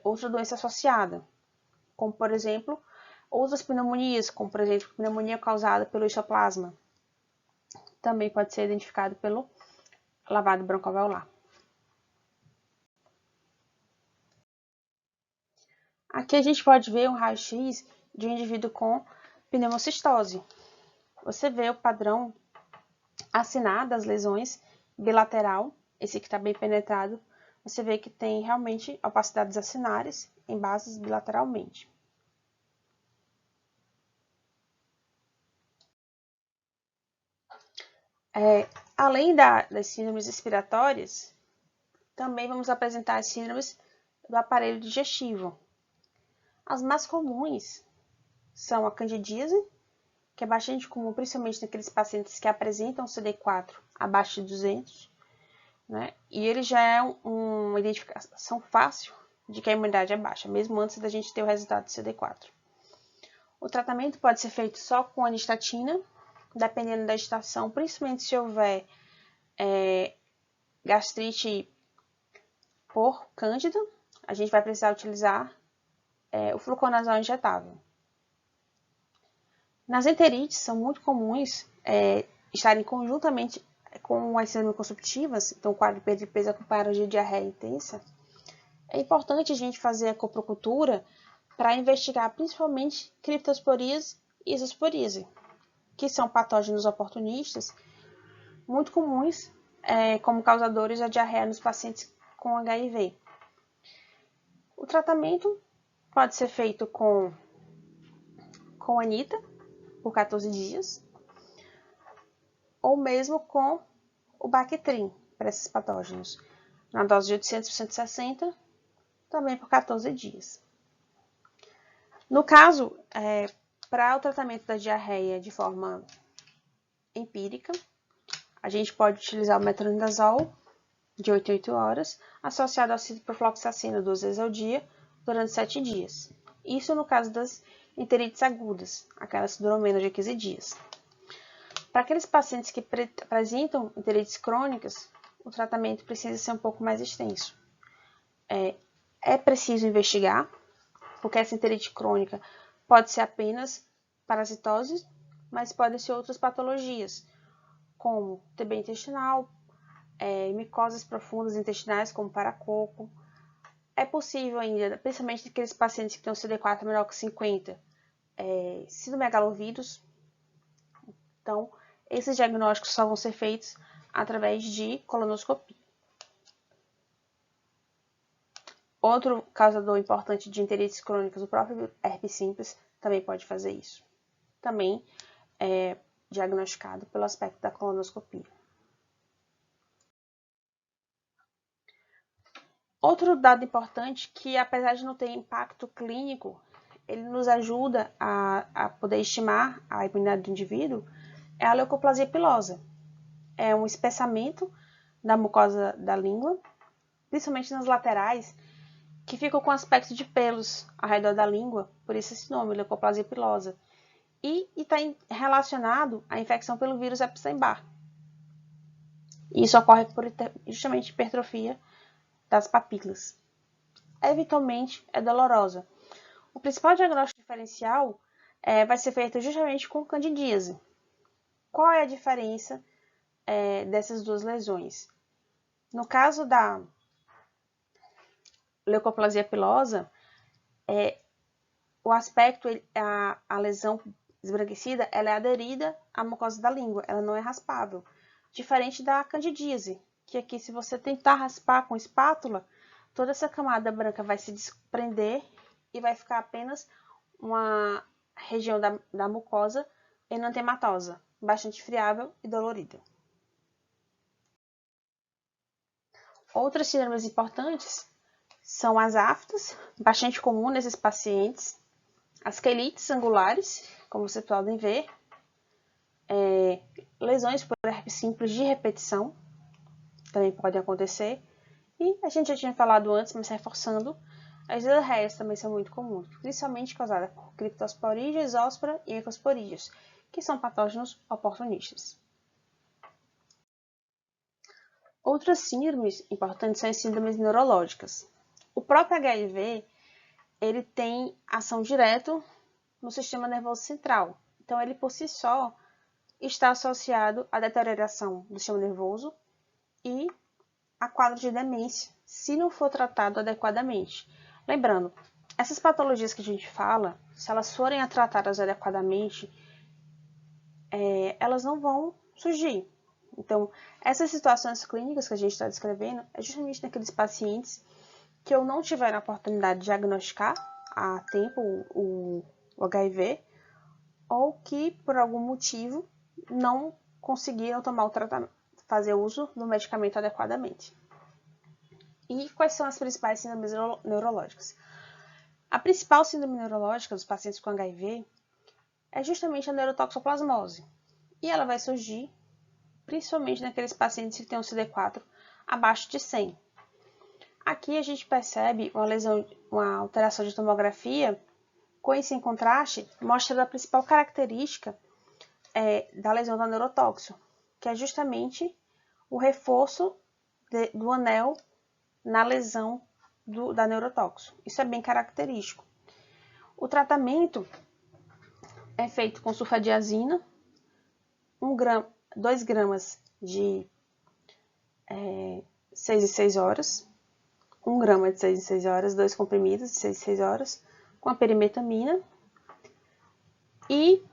outra doença associada, como, por exemplo, outras pneumonias, como, por exemplo, pneumonia causada pelo histoplasma. Também pode ser identificado pelo lavado broncoalveolar. Aqui a gente pode ver um raio-x de um indivíduo com pneumocistose. Você vê o padrão acinar das lesões bilateral, esse que está bem penetrado. Você vê que tem realmente opacidades acinares em bases bilateralmente. Além das síndromes respiratórias, também vamos apresentar as síndromes do aparelho digestivo. As mais comuns são a candidíase, que é bastante comum, principalmente naqueles pacientes que apresentam CD4 abaixo de 200, né? E ele já é uma identificação fácil de que a imunidade é baixa, mesmo antes da gente ter o resultado do CD4. O tratamento pode ser feito só com anistatina, dependendo da estação, principalmente se houver gastrite por cândida, a gente vai precisar utilizar o fluconazol injetável. Nas enterites, são muito comuns estarem conjuntamente com as síndromes consumptivas, então o quadro de perda de peso acompanhado de diarreia intensa. É importante a gente fazer a coprocultura para investigar principalmente criptosporias e isosporíase, que são patógenos oportunistas muito comuns como causadores da diarreia nos pacientes com HIV. O tratamento pode ser feito com anita, por 14 dias, ou mesmo com o Bactrim, para esses patógenos, na dose de 800 por 160, também por 14 dias. No caso, para o tratamento da diarreia de forma empírica, a gente pode utilizar o metronidazol de 8 em 8 horas, associado ao ciprofloxacina 2 vezes ao dia, durante 7 dias. Isso no caso das enterites agudas, aquelas que duram menos de 15 dias. Para aqueles pacientes que apresentam enterites crônicas, o tratamento precisa ser um pouco mais extenso. É preciso investigar, porque essa enterite crônica pode ser apenas parasitose, mas podem ser outras patologias, como TB intestinal, micoses profundas intestinais, como paracoco. É possível ainda, principalmente naqueles pacientes que têm um CD4 menor que 50, citomegalovírus. Então, esses diagnósticos só vão ser feitos através de colonoscopia. Outro causador importante de enterites crônicas, o próprio herpes simples, também pode fazer isso. Também é diagnosticado pelo aspecto da colonoscopia. Outro dado importante que, apesar de não ter impacto clínico, ele nos ajuda a poder estimar a imunidade do indivíduo, é a leucoplasia pilosa. É um espessamento da mucosa da língua, principalmente nas laterais, que ficam com aspecto de pelos ao redor da língua, por isso esse nome, leucoplasia pilosa. E está relacionado à infecção pelo vírus Epstein-Barr. Isso ocorre por justamente hipertrofia das papilas. Eventualmente é dolorosa. O principal diagnóstico diferencial vai ser feito justamente com candidíase. Qual é a diferença dessas duas lesões? No caso da leucoplasia pilosa, o aspecto, a lesão esbranquecida, ela é aderida à mucosa da língua, ela não é raspável. Diferente da candidíase, que aqui se você tentar raspar com espátula, toda essa camada branca vai se desprender e vai ficar apenas uma região da mucosa enantematosa, bastante friável e dolorida. Outras síndromes importantes são as aftas, bastante comum nesses pacientes, as quelites angulares, como vocês podem ver, lesões por herpes simples de repetição, também podem acontecer, e a gente já tinha falado antes, mas reforçando, as diarreias também são muito comuns, principalmente causadas por criptosporidias, zóspora e ecosporidias, que são patógenos oportunistas. Outras síndromes importantes são as síndromes neurológicas. O próprio HIV, ele tem ação direta no sistema nervoso central. Então, ele por si só está associado à deterioração do sistema nervoso e a quadro de demência, se não for tratado adequadamente. Lembrando, essas patologias que a gente fala, se elas forem tratadas adequadamente, elas não vão surgir. Então, essas situações clínicas que a gente está descrevendo é justamente naqueles pacientes que ou não tiveram a oportunidade de diagnosticar a tempo o HIV, ou que, por algum motivo, não conseguiram tomar o tratamento, fazer uso do medicamento adequadamente. E quais são as principais síndromes neurológicas? A principal síndrome neurológica dos pacientes com HIV é justamente a neurotoxoplasmose. E ela vai surgir principalmente naqueles pacientes que têm um CD4 abaixo de 100. Aqui a gente percebe uma alteração de tomografia, com esse em contraste, mostra a principal característica da lesão da neurotóxio, que é justamente o reforço do anel na lesão da neurotóxio. Isso é bem característico. O tratamento é feito com sulfadiazina, 2 gramas de 6 em 6 horas, 1 grama de 6 em 6 horas, 2 comprimidos de 6 em 6 horas, com a perimetamina. E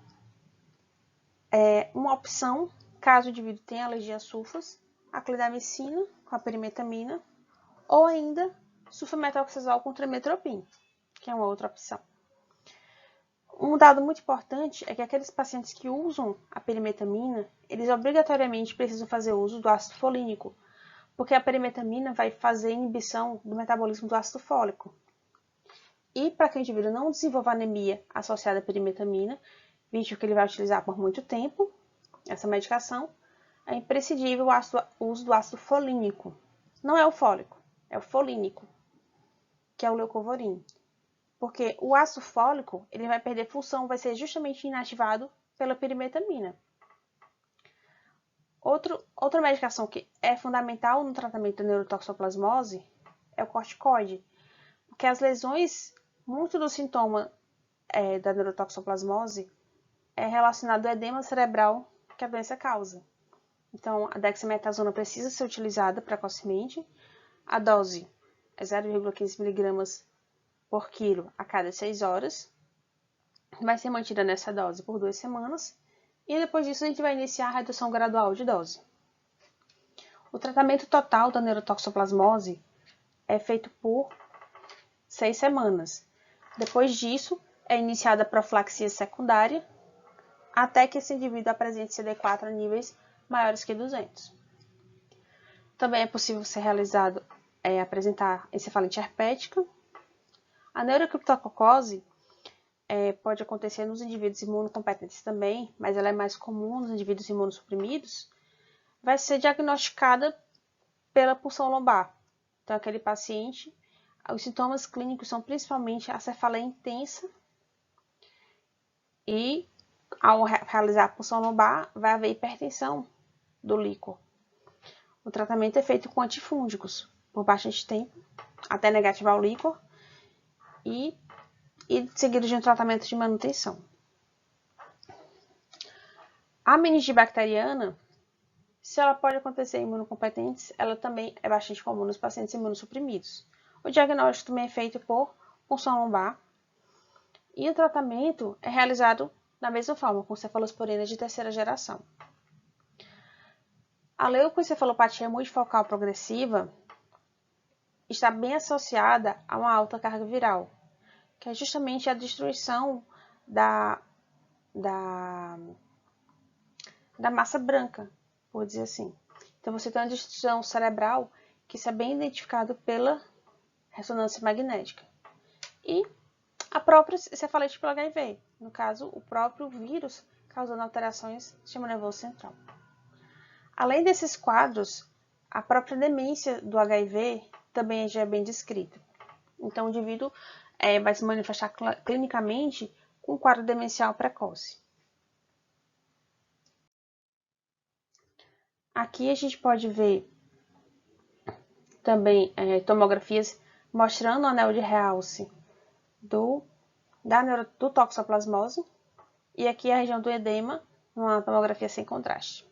uma opção, caso o indivíduo tenha alergia a sulfas, a clindamicina com a perimetamina, ou ainda sulfamethoxazol com trimetoprim, que é uma outra opção. Um dado muito importante é que aqueles pacientes que usam a perimetamina, eles obrigatoriamente precisam fazer uso do ácido folínico, porque a perimetamina vai fazer inibição do metabolismo do ácido fólico. E para que o indivíduo não desenvolva anemia associada à perimetamina, visto que ele vai utilizar por muito tempo essa medicação, é imprescindível o uso do ácido folínico. Não é o fólico, é o folínico, que é o leucovorin. Porque o ácido fólico ele vai perder função, vai ser justamente inativado pela perimetamina. Outra medicação que é fundamental no tratamento da neurotoxoplasmose é o corticoide, porque as lesões, muito do sintoma da neurotoxoplasmose é relacionado ao edema cerebral que a doença causa. Então, a dexametasona precisa ser utilizada precocemente. A dose é 0,15 mg por quilo a cada 6 horas. Vai ser mantida nessa dose por 2 semanas. E depois disso, a gente vai iniciar a redução gradual de dose. O tratamento total da neurotoxoplasmose é feito por 6 semanas. Depois disso, é iniciada a profilaxia secundária, até que esse indivíduo apresente CD4 a níveis maiores que 200. Também é possível ser realizado, apresentar encefalite herpética. A neurocriptococose pode acontecer nos indivíduos imunocompetentes também, mas ela é mais comum nos indivíduos imunossuprimidos. Vai ser diagnosticada pela punção lombar. Então, aquele paciente, os sintomas clínicos são principalmente a cefaleia intensa e, ao realizar a punção lombar, vai haver hipertensão do líquor. O tratamento é feito com antifúngicos por bastante tempo, até negativar o líquor, e seguido de um tratamento de manutenção. A meningite bacteriana, se ela pode acontecer em imunocompetentes, ela também é bastante comum nos pacientes imunossuprimidos. O diagnóstico também é feito por punção lombar e o tratamento é realizado da mesma forma, com cefalosporina de terceira geração. A leucoencefalopatia multifocal progressiva está bem associada a uma alta carga viral, que é justamente a destruição da massa branca, por dizer assim. Então, você tem uma destruição cerebral que isso é bem identificado pela ressonância magnética. E a própria cefalite pelo HIV, no caso, o próprio vírus causando alterações no sistema nervoso central. Além desses quadros, a própria demência do HIV também já é bem descrita. Então, o indivíduo vai se manifestar clinicamente com um quadro demencial precoce. Aqui a gente pode ver também tomografias mostrando o anel de realce do toxoplasmose e aqui a região do edema, uma tomografia sem contraste.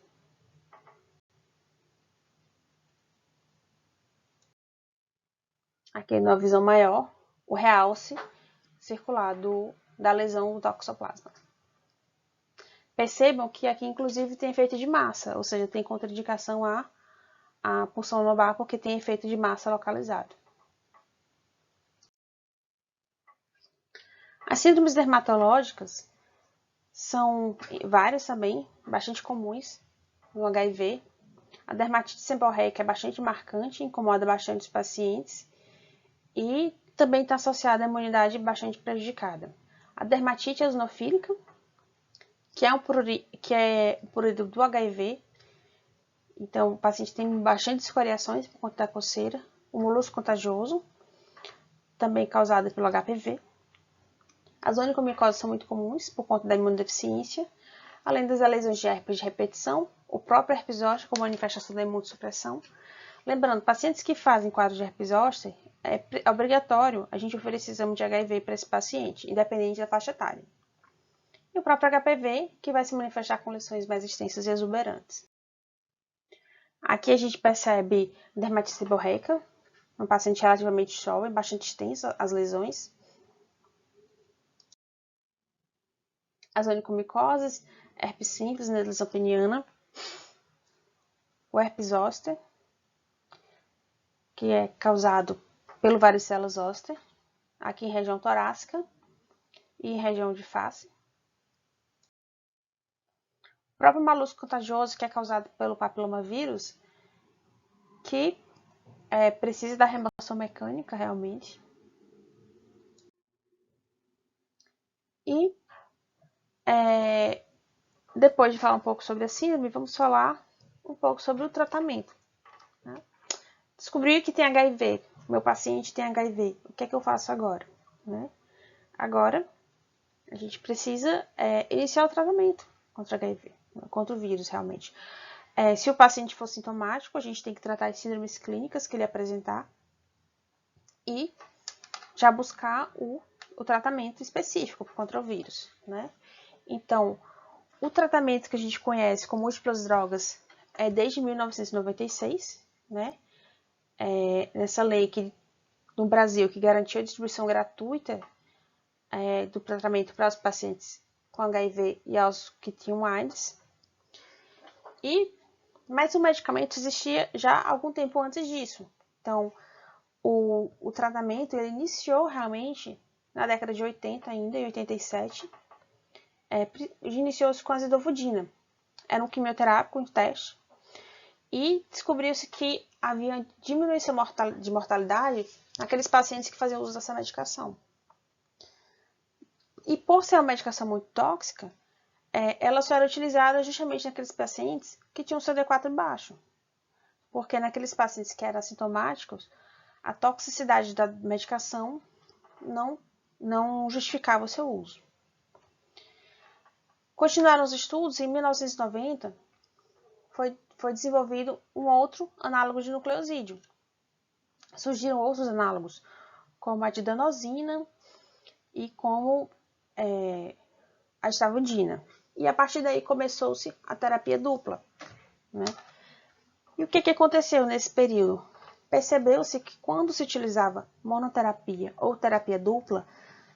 Aqui numa visão maior, o realce circular da lesão do toxoplasma. Percebam que aqui inclusive tem efeito de massa, ou seja, tem contraindicação à punção lobar porque tem efeito de massa localizado. As síndromes dermatológicas são várias também, bastante comuns no HIV. A dermatite seborreica é bastante marcante, incomoda bastante os pacientes e também está associada à imunidade bastante prejudicada. A dermatite eosinofílica, que é o prurido do HIV, então o paciente tem bastante escoriações por conta da coceira. O molusco contagioso, também causado pelo HPV. As onicomicoses são muito comuns por conta da imunodeficiência, além das lesões de herpes de repetição, o próprio herpes zoster com manifestação da imunossupressão. Lembrando, pacientes que fazem quadro de herpes zoster, é obrigatório a gente oferecer exame de HIV para esse paciente, independente da faixa etária. E o próprio HPV, que vai se manifestar com lesões mais extensas e exuberantes. Aqui a gente percebe dermatite seborreica, um paciente relativamente jovem, bastante extensa as lesões. As onicomicoses, herpes simples, lesão peniana, o herpes zoster, que é causado pelo varicela zoster, aqui em região torácica e em região de face. O próprio molusco contagioso, que é causado pelo papilomavírus, que precisa da remoção mecânica realmente. E depois de falar um pouco sobre a síndrome, vamos falar um pouco sobre o tratamento. Né? Descobri que tem HIV, meu paciente tem HIV, o que é que eu faço agora? Né? Agora, a gente precisa iniciar o tratamento contra HIV, contra o vírus realmente. Se o paciente for sintomático, a gente tem que tratar as síndromes clínicas que ele apresentar e já buscar o tratamento específico contra o vírus. Né? Então, o tratamento que a gente conhece com múltiplas drogas é desde 1996, né? Nessa lei que, no Brasil que garantiu a distribuição gratuita do tratamento para os pacientes com HIV e aos que tinham AIDS. Mas o medicamento existia já há algum tempo antes disso. Então, o tratamento ele iniciou realmente na década de 80 ainda, em 87. Iniciou-se com a zidovudina. Era um quimioterápico em teste. E descobriu-se que havia diminuição de mortalidade naqueles pacientes que faziam uso dessa medicação. E por ser uma medicação muito tóxica, ela só era utilizada justamente naqueles pacientes que tinham CD4 baixo. Porque naqueles pacientes que eram assintomáticos, a toxicidade da medicação não justificava o seu uso. Continuaram os estudos e em 1990 foi desenvolvido um outro análogo de nucleosídeo. Surgiram outros análogos, como a didanosina e como a estavudina. E a partir daí começou-se a terapia dupla. Né? E o que aconteceu nesse período? Percebeu-se que quando se utilizava monoterapia ou terapia dupla,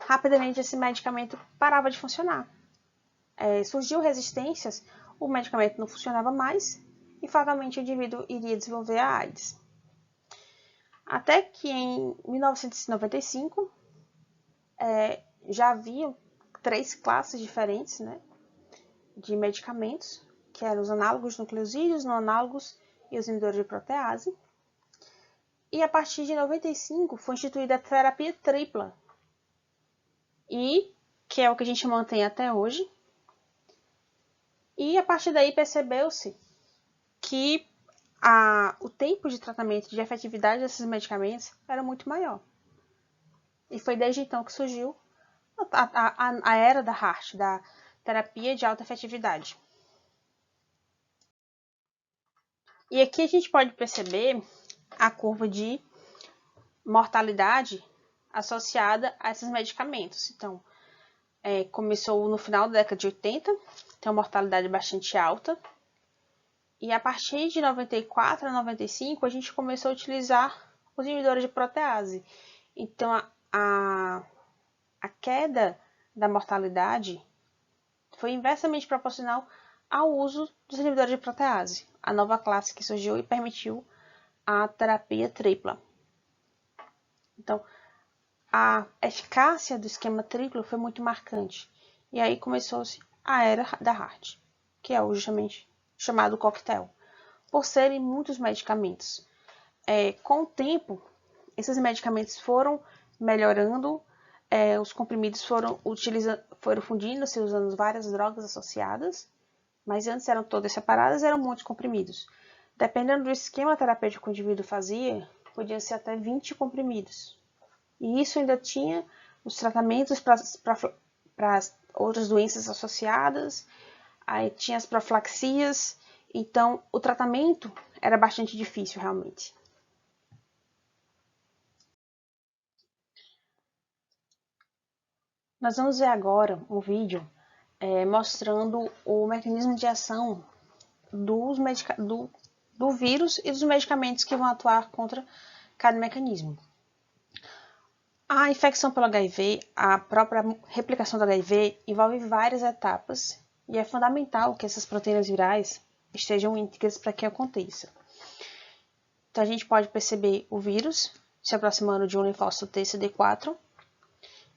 rapidamente esse medicamento parava de funcionar. Surgiu resistências, o medicamento não funcionava mais e fatalmente o indivíduo iria desenvolver a AIDS. Até que em 1995 já havia 3 classes diferentes, né, de medicamentos, que eram os análogos nucleosídeos, não análogos e os inibidores de protease. E a partir de 95 foi instituída a terapia tripla, e que é o que a gente mantém até hoje. E a partir daí percebeu-se que o tempo de tratamento, de efetividade desses medicamentos era muito maior. E foi desde então que surgiu a era da HART, da terapia de alta efetividade. E aqui a gente pode perceber a curva de mortalidade associada a esses medicamentos. Então, começou no final da década de 80, tem uma mortalidade bastante alta. E a partir de 94 a 95, a gente começou a utilizar os inibidores de protease. Então, a queda da mortalidade foi inversamente proporcional ao uso dos inibidores de protease, a nova classe que surgiu e permitiu a terapia tripla. Então, a eficácia do esquema triplo foi muito marcante. E aí começou-se a era da HART, que é justamente chamado coquetel, por serem muitos medicamentos. Com o tempo, esses medicamentos foram melhorando, os comprimidos foram fundindo-se usando várias drogas associadas, mas antes eram todas separadas, eram muitos comprimidos. Dependendo do esquema terapêutico que o indivíduo fazia, podia ser até 20 comprimidos. E isso ainda tinha os tratamentos para outras doenças associadas, aí tinha as profilaxias, então o tratamento era bastante difícil realmente. Nós vamos ver agora um vídeo mostrando o mecanismo de ação do vírus e dos medicamentos que vão atuar contra cada mecanismo. A infecção pelo HIV, a própria replicação do HIV, envolve várias etapas e é fundamental que essas proteínas virais estejam íntegras para que aconteça. Então, a gente pode perceber o vírus se aproximando de um linfócito TCD4,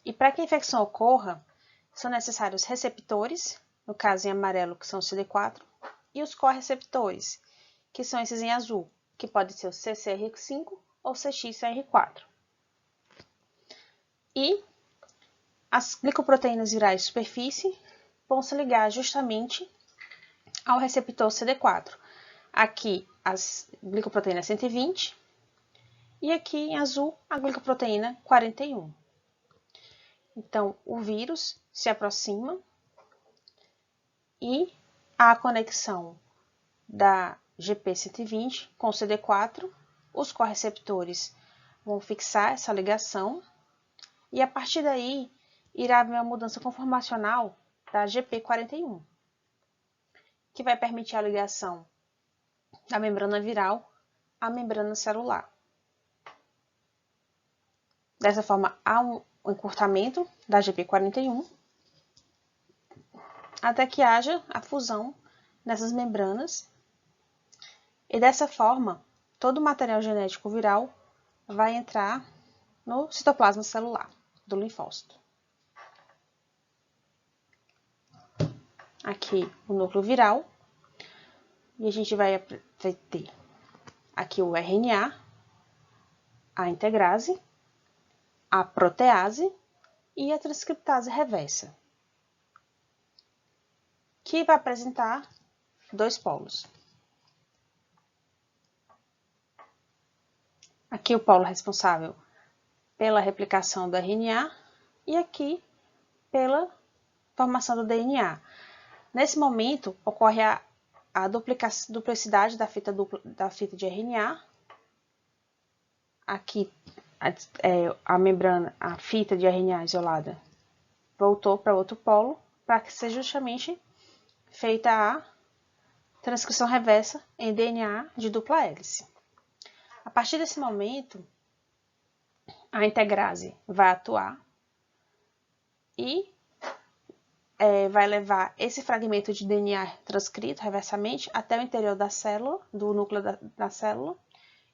e para que a infecção ocorra, são necessários receptores, no caso em amarelo, que são os CD4, e os correceptores, que são esses em azul, que podem ser o CCR5 ou CXCR4. E as glicoproteínas virais de superfície vão se ligar justamente ao receptor CD4. Aqui as glicoproteínas 120 e aqui em azul a glicoproteína 41. Então, o vírus se aproxima e há a conexão da GP120 com o CD4, os correceptores vão fixar essa ligação e a partir daí irá haver uma mudança conformacional da GP41, que vai permitir a ligação da membrana viral à membrana celular. Dessa forma, há um encurtamento da GP41 até que haja a fusão nessas membranas e dessa forma todo o material genético viral vai entrar no citoplasma celular do linfócito. Aqui o núcleo viral e a gente vai ter aqui o RNA, a integrase, a protease e a transcriptase reversa, que vai apresentar 2 polos. Aqui o polo responsável pela replicação do RNA e aqui pela formação do DNA. Nesse momento, ocorre a duplicidade da fita de RNA. Aqui a membrana, a fita de RNA isolada, voltou para outro polo para que seja justamente feita a transcrição reversa em DNA de dupla hélice. A partir desse momento, a integrase vai atuar e vai levar esse fragmento de DNA transcrito reversamente até o interior da célula, do núcleo da célula,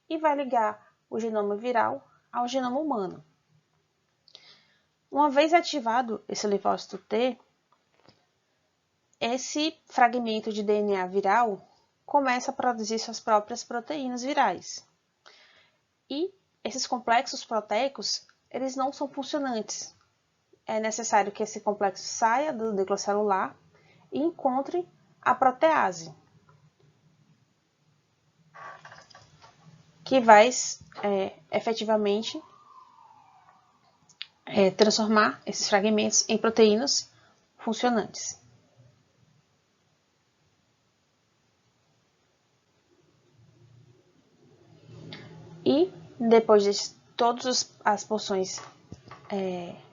e vai ligar o genoma viral ao genoma humano. Uma vez ativado esse linfócito T, esse fragmento de DNA viral começa a produzir suas próprias proteínas virais. E esses complexos proteicos, eles não são funcionantes. É necessário que esse complexo saia do núcleo celular e encontre a protease, que vai efetivamente transformar esses fragmentos em proteínas funcionantes. E depois de todas as porções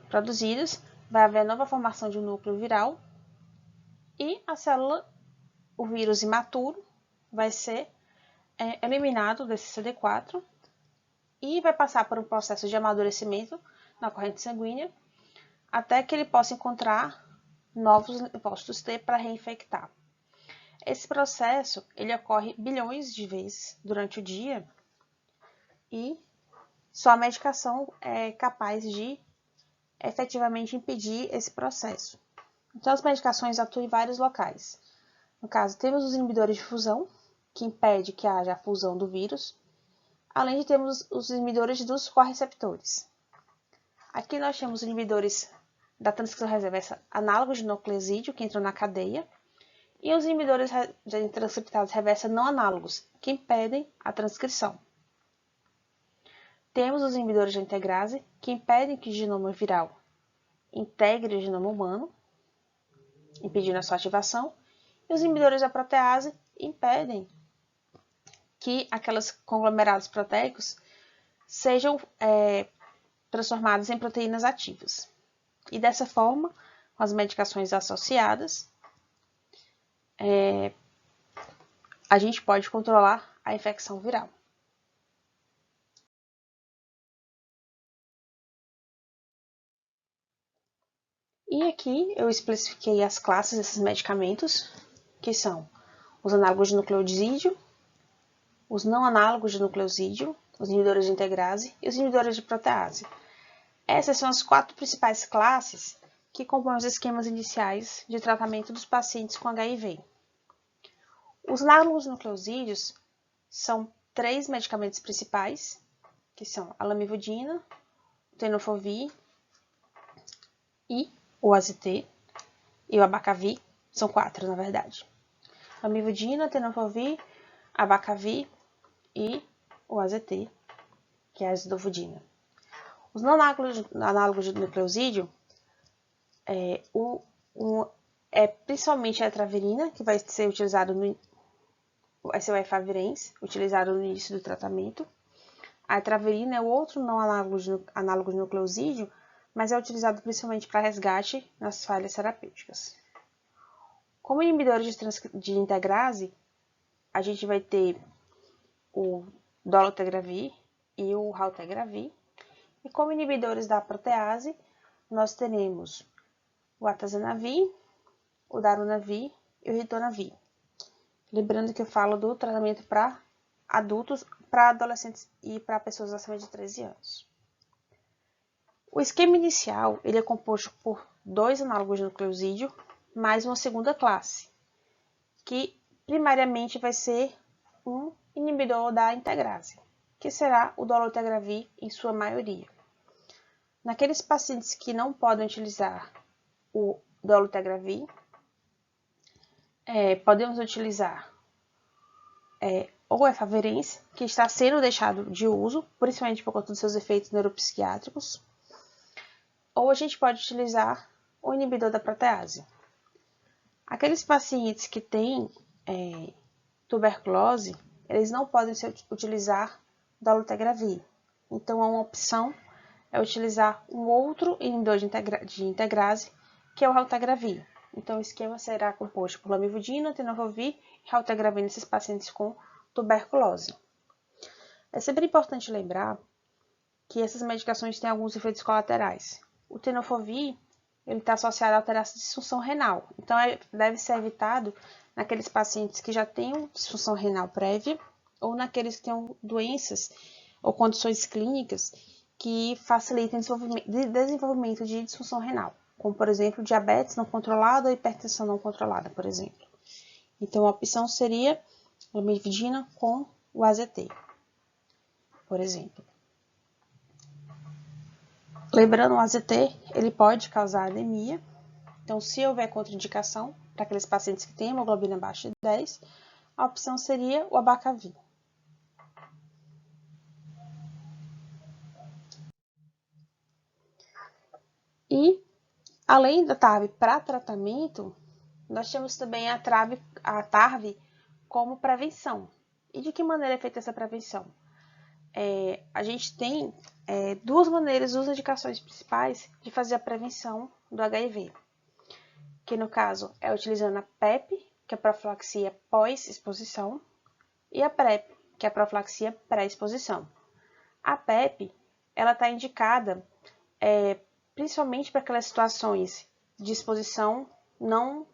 produzidas, vai haver a nova formação de um núcleo viral e a célula, o vírus imaturo, vai ser eliminado desse CD4 e vai passar por um processo de amadurecimento na corrente sanguínea até que ele possa encontrar novos linfócitos T para reinfectar. Esse processo ele ocorre bilhões de vezes durante o dia e só a medicação é capaz de efetivamente impedir esse processo. Então, as medicações atuam em vários locais. No caso, temos os inibidores de fusão, que impede que haja a fusão do vírus, além de termos os inibidores dos correceptores. Aqui nós temos inibidores da transcrição reversa análogos de nucleosídeo, que entram na cadeia, e os inibidores de transcriptase reversa não análogos, que impedem a transcrição. Temos os inibidores de integrase, que impedem que o genoma viral integre o genoma humano, impedindo a sua ativação, e os inibidores da protease impedem que aqueles conglomerados proteicos sejam transformados em proteínas ativas. E dessa forma, com as medicações associadas, a gente pode controlar a infecção viral. E aqui eu especifiquei as classes desses medicamentos, que são os análogos de nucleosídeo, os não análogos de nucleosídeo, os inibidores de integrase e os inibidores de protease. Essas são as 4 principais classes que compõem os esquemas iniciais de tratamento dos pacientes com HIV. Os análogos de nucleosídeos são 3 medicamentos principais, que são a lamivudina, o tenofovir e o AZT, e o abacavir, são 4 na verdade. Lamivudina, tenofovir, abacavir e o AZT, que é a acidovudina. Os não análogos de nucleosídeo é principalmente a etravirina, que vai ser utilizado vai ser o efavirenz, utilizado no início do tratamento. A etravirina é o outro não análogo de nucleosídeo, mas é utilizado principalmente para resgate nas falhas terapêuticas. Como inibidores de integrase, a gente vai ter o dolutegravir e o raltegravir. E como inibidores da protease, nós teremos o atazanavir, o darunavir e o ritonavir. Lembrando que eu falo do tratamento para adultos, para adolescentes e para pessoas acima de 13 anos. O esquema inicial ele é composto por 2 análogos de nucleosídeo mais uma segunda classe, que primariamente vai ser um inibidor da integrase, que será o dolutegravir em sua maioria. Naqueles pacientes que não podem utilizar o dolutegravir, podemos utilizar ou efavirenz, que está sendo deixado de uso, principalmente por conta dos seus efeitos neuropsiquiátricos, ou a gente pode utilizar o inibidor da protease. Aqueles pacientes que têm tuberculose, eles não podem utilizar dolutegravir. Então, uma opção é utilizar um outro inibidor de integrase, que é o raltegravir. Então, o esquema será composto por lamivudina, tenofovir e raltegravir nesses pacientes com tuberculose. É sempre importante lembrar que essas medicações têm alguns efeitos colaterais. O tenofovir está associado a alteração de disfunção renal. Então, deve ser evitado naqueles pacientes que já tenham disfunção renal prévia ou naqueles que tenham doenças ou condições clínicas que facilitem o desenvolvimento de disfunção renal, como, por exemplo, diabetes não controlada ou hipertensão não controlada, por exemplo. Então, a opção seria a lamivudina com o AZT, por exemplo. Lembrando, o AZT, ele pode causar anemia. Então, se houver contraindicação para aqueles pacientes que têm hemoglobina abaixo de 10, a opção seria o abacavir. E, além da TARV para tratamento, nós temos também a TARV como prevenção. E de que maneira é feita essa prevenção? A gente tem duas maneiras, duas indicações principais de fazer a prevenção do HIV. Que no caso é utilizando a PEP, que é a profilaxia pós-exposição, e a PrEP, que é a profilaxia pré-exposição. A PEP, ela está indicada principalmente para aquelas situações de exposição não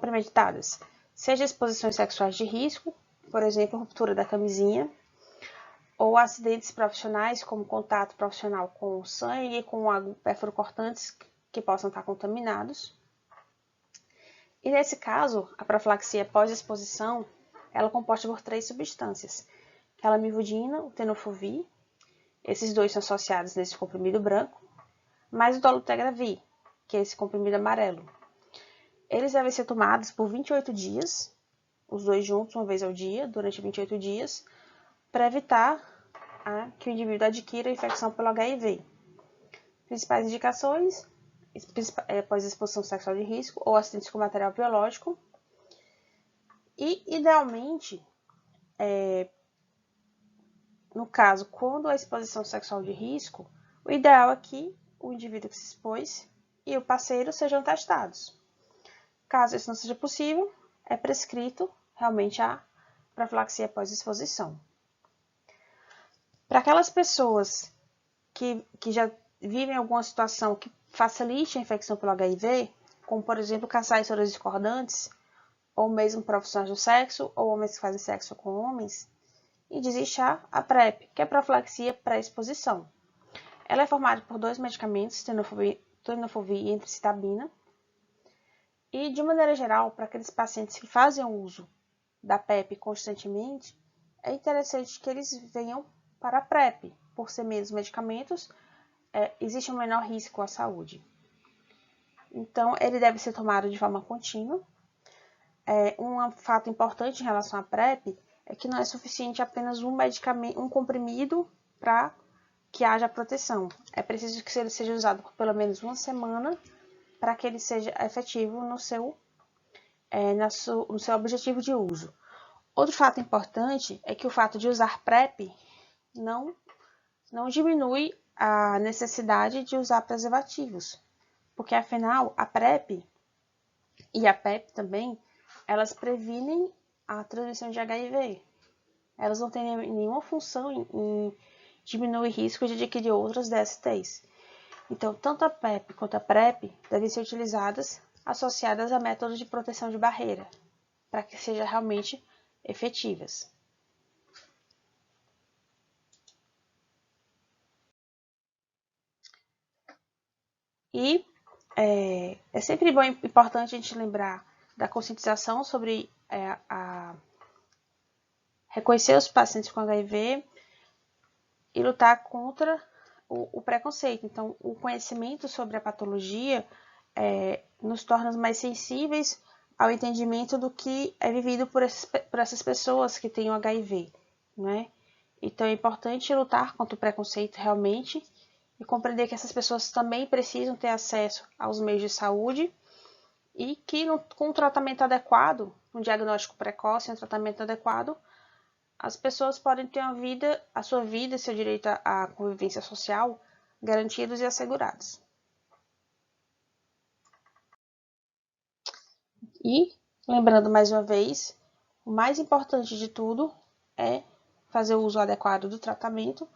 premeditadas, seja exposições sexuais de risco, por exemplo, ruptura da camisinha, ou acidentes profissionais, como contato profissional com sangue, com perforocortantes que possam estar contaminados. E nesse caso, a profilaxia pós-exposição, ela é composta por 3 substâncias, que é a lamivudina, o tenofovir, esses dois são associados nesse comprimido branco, mais o dolutegravir, que é esse comprimido amarelo. Eles devem ser tomados por 28 dias, os dois juntos, uma vez ao dia, durante 28 dias, para evitar que o indivíduo adquira a infecção pelo HIV. Principais indicações, pós-exposição sexual de risco ou acidentes com material biológico. E, idealmente, no caso, quando a exposição sexual de risco, o ideal é que o indivíduo que se expôs e o parceiro sejam testados. Caso isso não seja possível, é prescrito realmente a profilaxia pós-exposição. Para aquelas pessoas que já vivem alguma situação que facilite a infecção pelo HIV, como por exemplo casais discordantes, ou mesmo profissionais do sexo, ou homens que fazem sexo com homens, e existe a PrEP, que é a profilaxia pré-exposição. Ela é formada por 2 medicamentos, tenofovir e emtricitabina, e de maneira geral, para aqueles pacientes que fazem uso da PrEP constantemente, é interessante que eles venham para a PrEP, por ser menos medicamentos, existe um menor risco à saúde. Então, ele deve ser tomado de forma contínua. Um fato importante em relação à PrEP é que não é suficiente apenas um comprimido para que haja proteção. É preciso que ele seja usado por pelo menos uma semana para que ele seja efetivo no seu objetivo de uso. Outro fato importante é que o fato de usar PrEP não diminui a necessidade de usar preservativos, porque afinal a PrEP e a PEP também, elas previnem a transmissão de HIV. Elas não têm nenhuma função em diminuir risco de adquirir outras DSTs. Então, tanto a PEP quanto a PrEP devem ser utilizadas associadas a métodos de proteção de barreira, para que sejam realmente efetivas. E é sempre importante a gente lembrar da conscientização sobre reconhecer os pacientes com HIV e lutar contra o preconceito. Então, o conhecimento sobre a patologia nos torna mais sensíveis ao entendimento do que é vivido por essas pessoas que têm o HIV, né? Então, é importante lutar contra o preconceito realmente e compreender que essas pessoas também precisam ter acesso aos meios de saúde e que com um tratamento adequado, um diagnóstico precoce e um tratamento adequado, as pessoas podem ter a sua vida e seu direito à convivência social garantidos e assegurados. E, lembrando mais uma vez, o mais importante de tudo é fazer o uso adequado do tratamento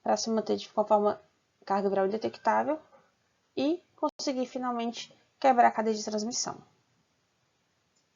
para se manter de forma carga viral indetectável e conseguir finalmente quebrar a cadeia de transmissão.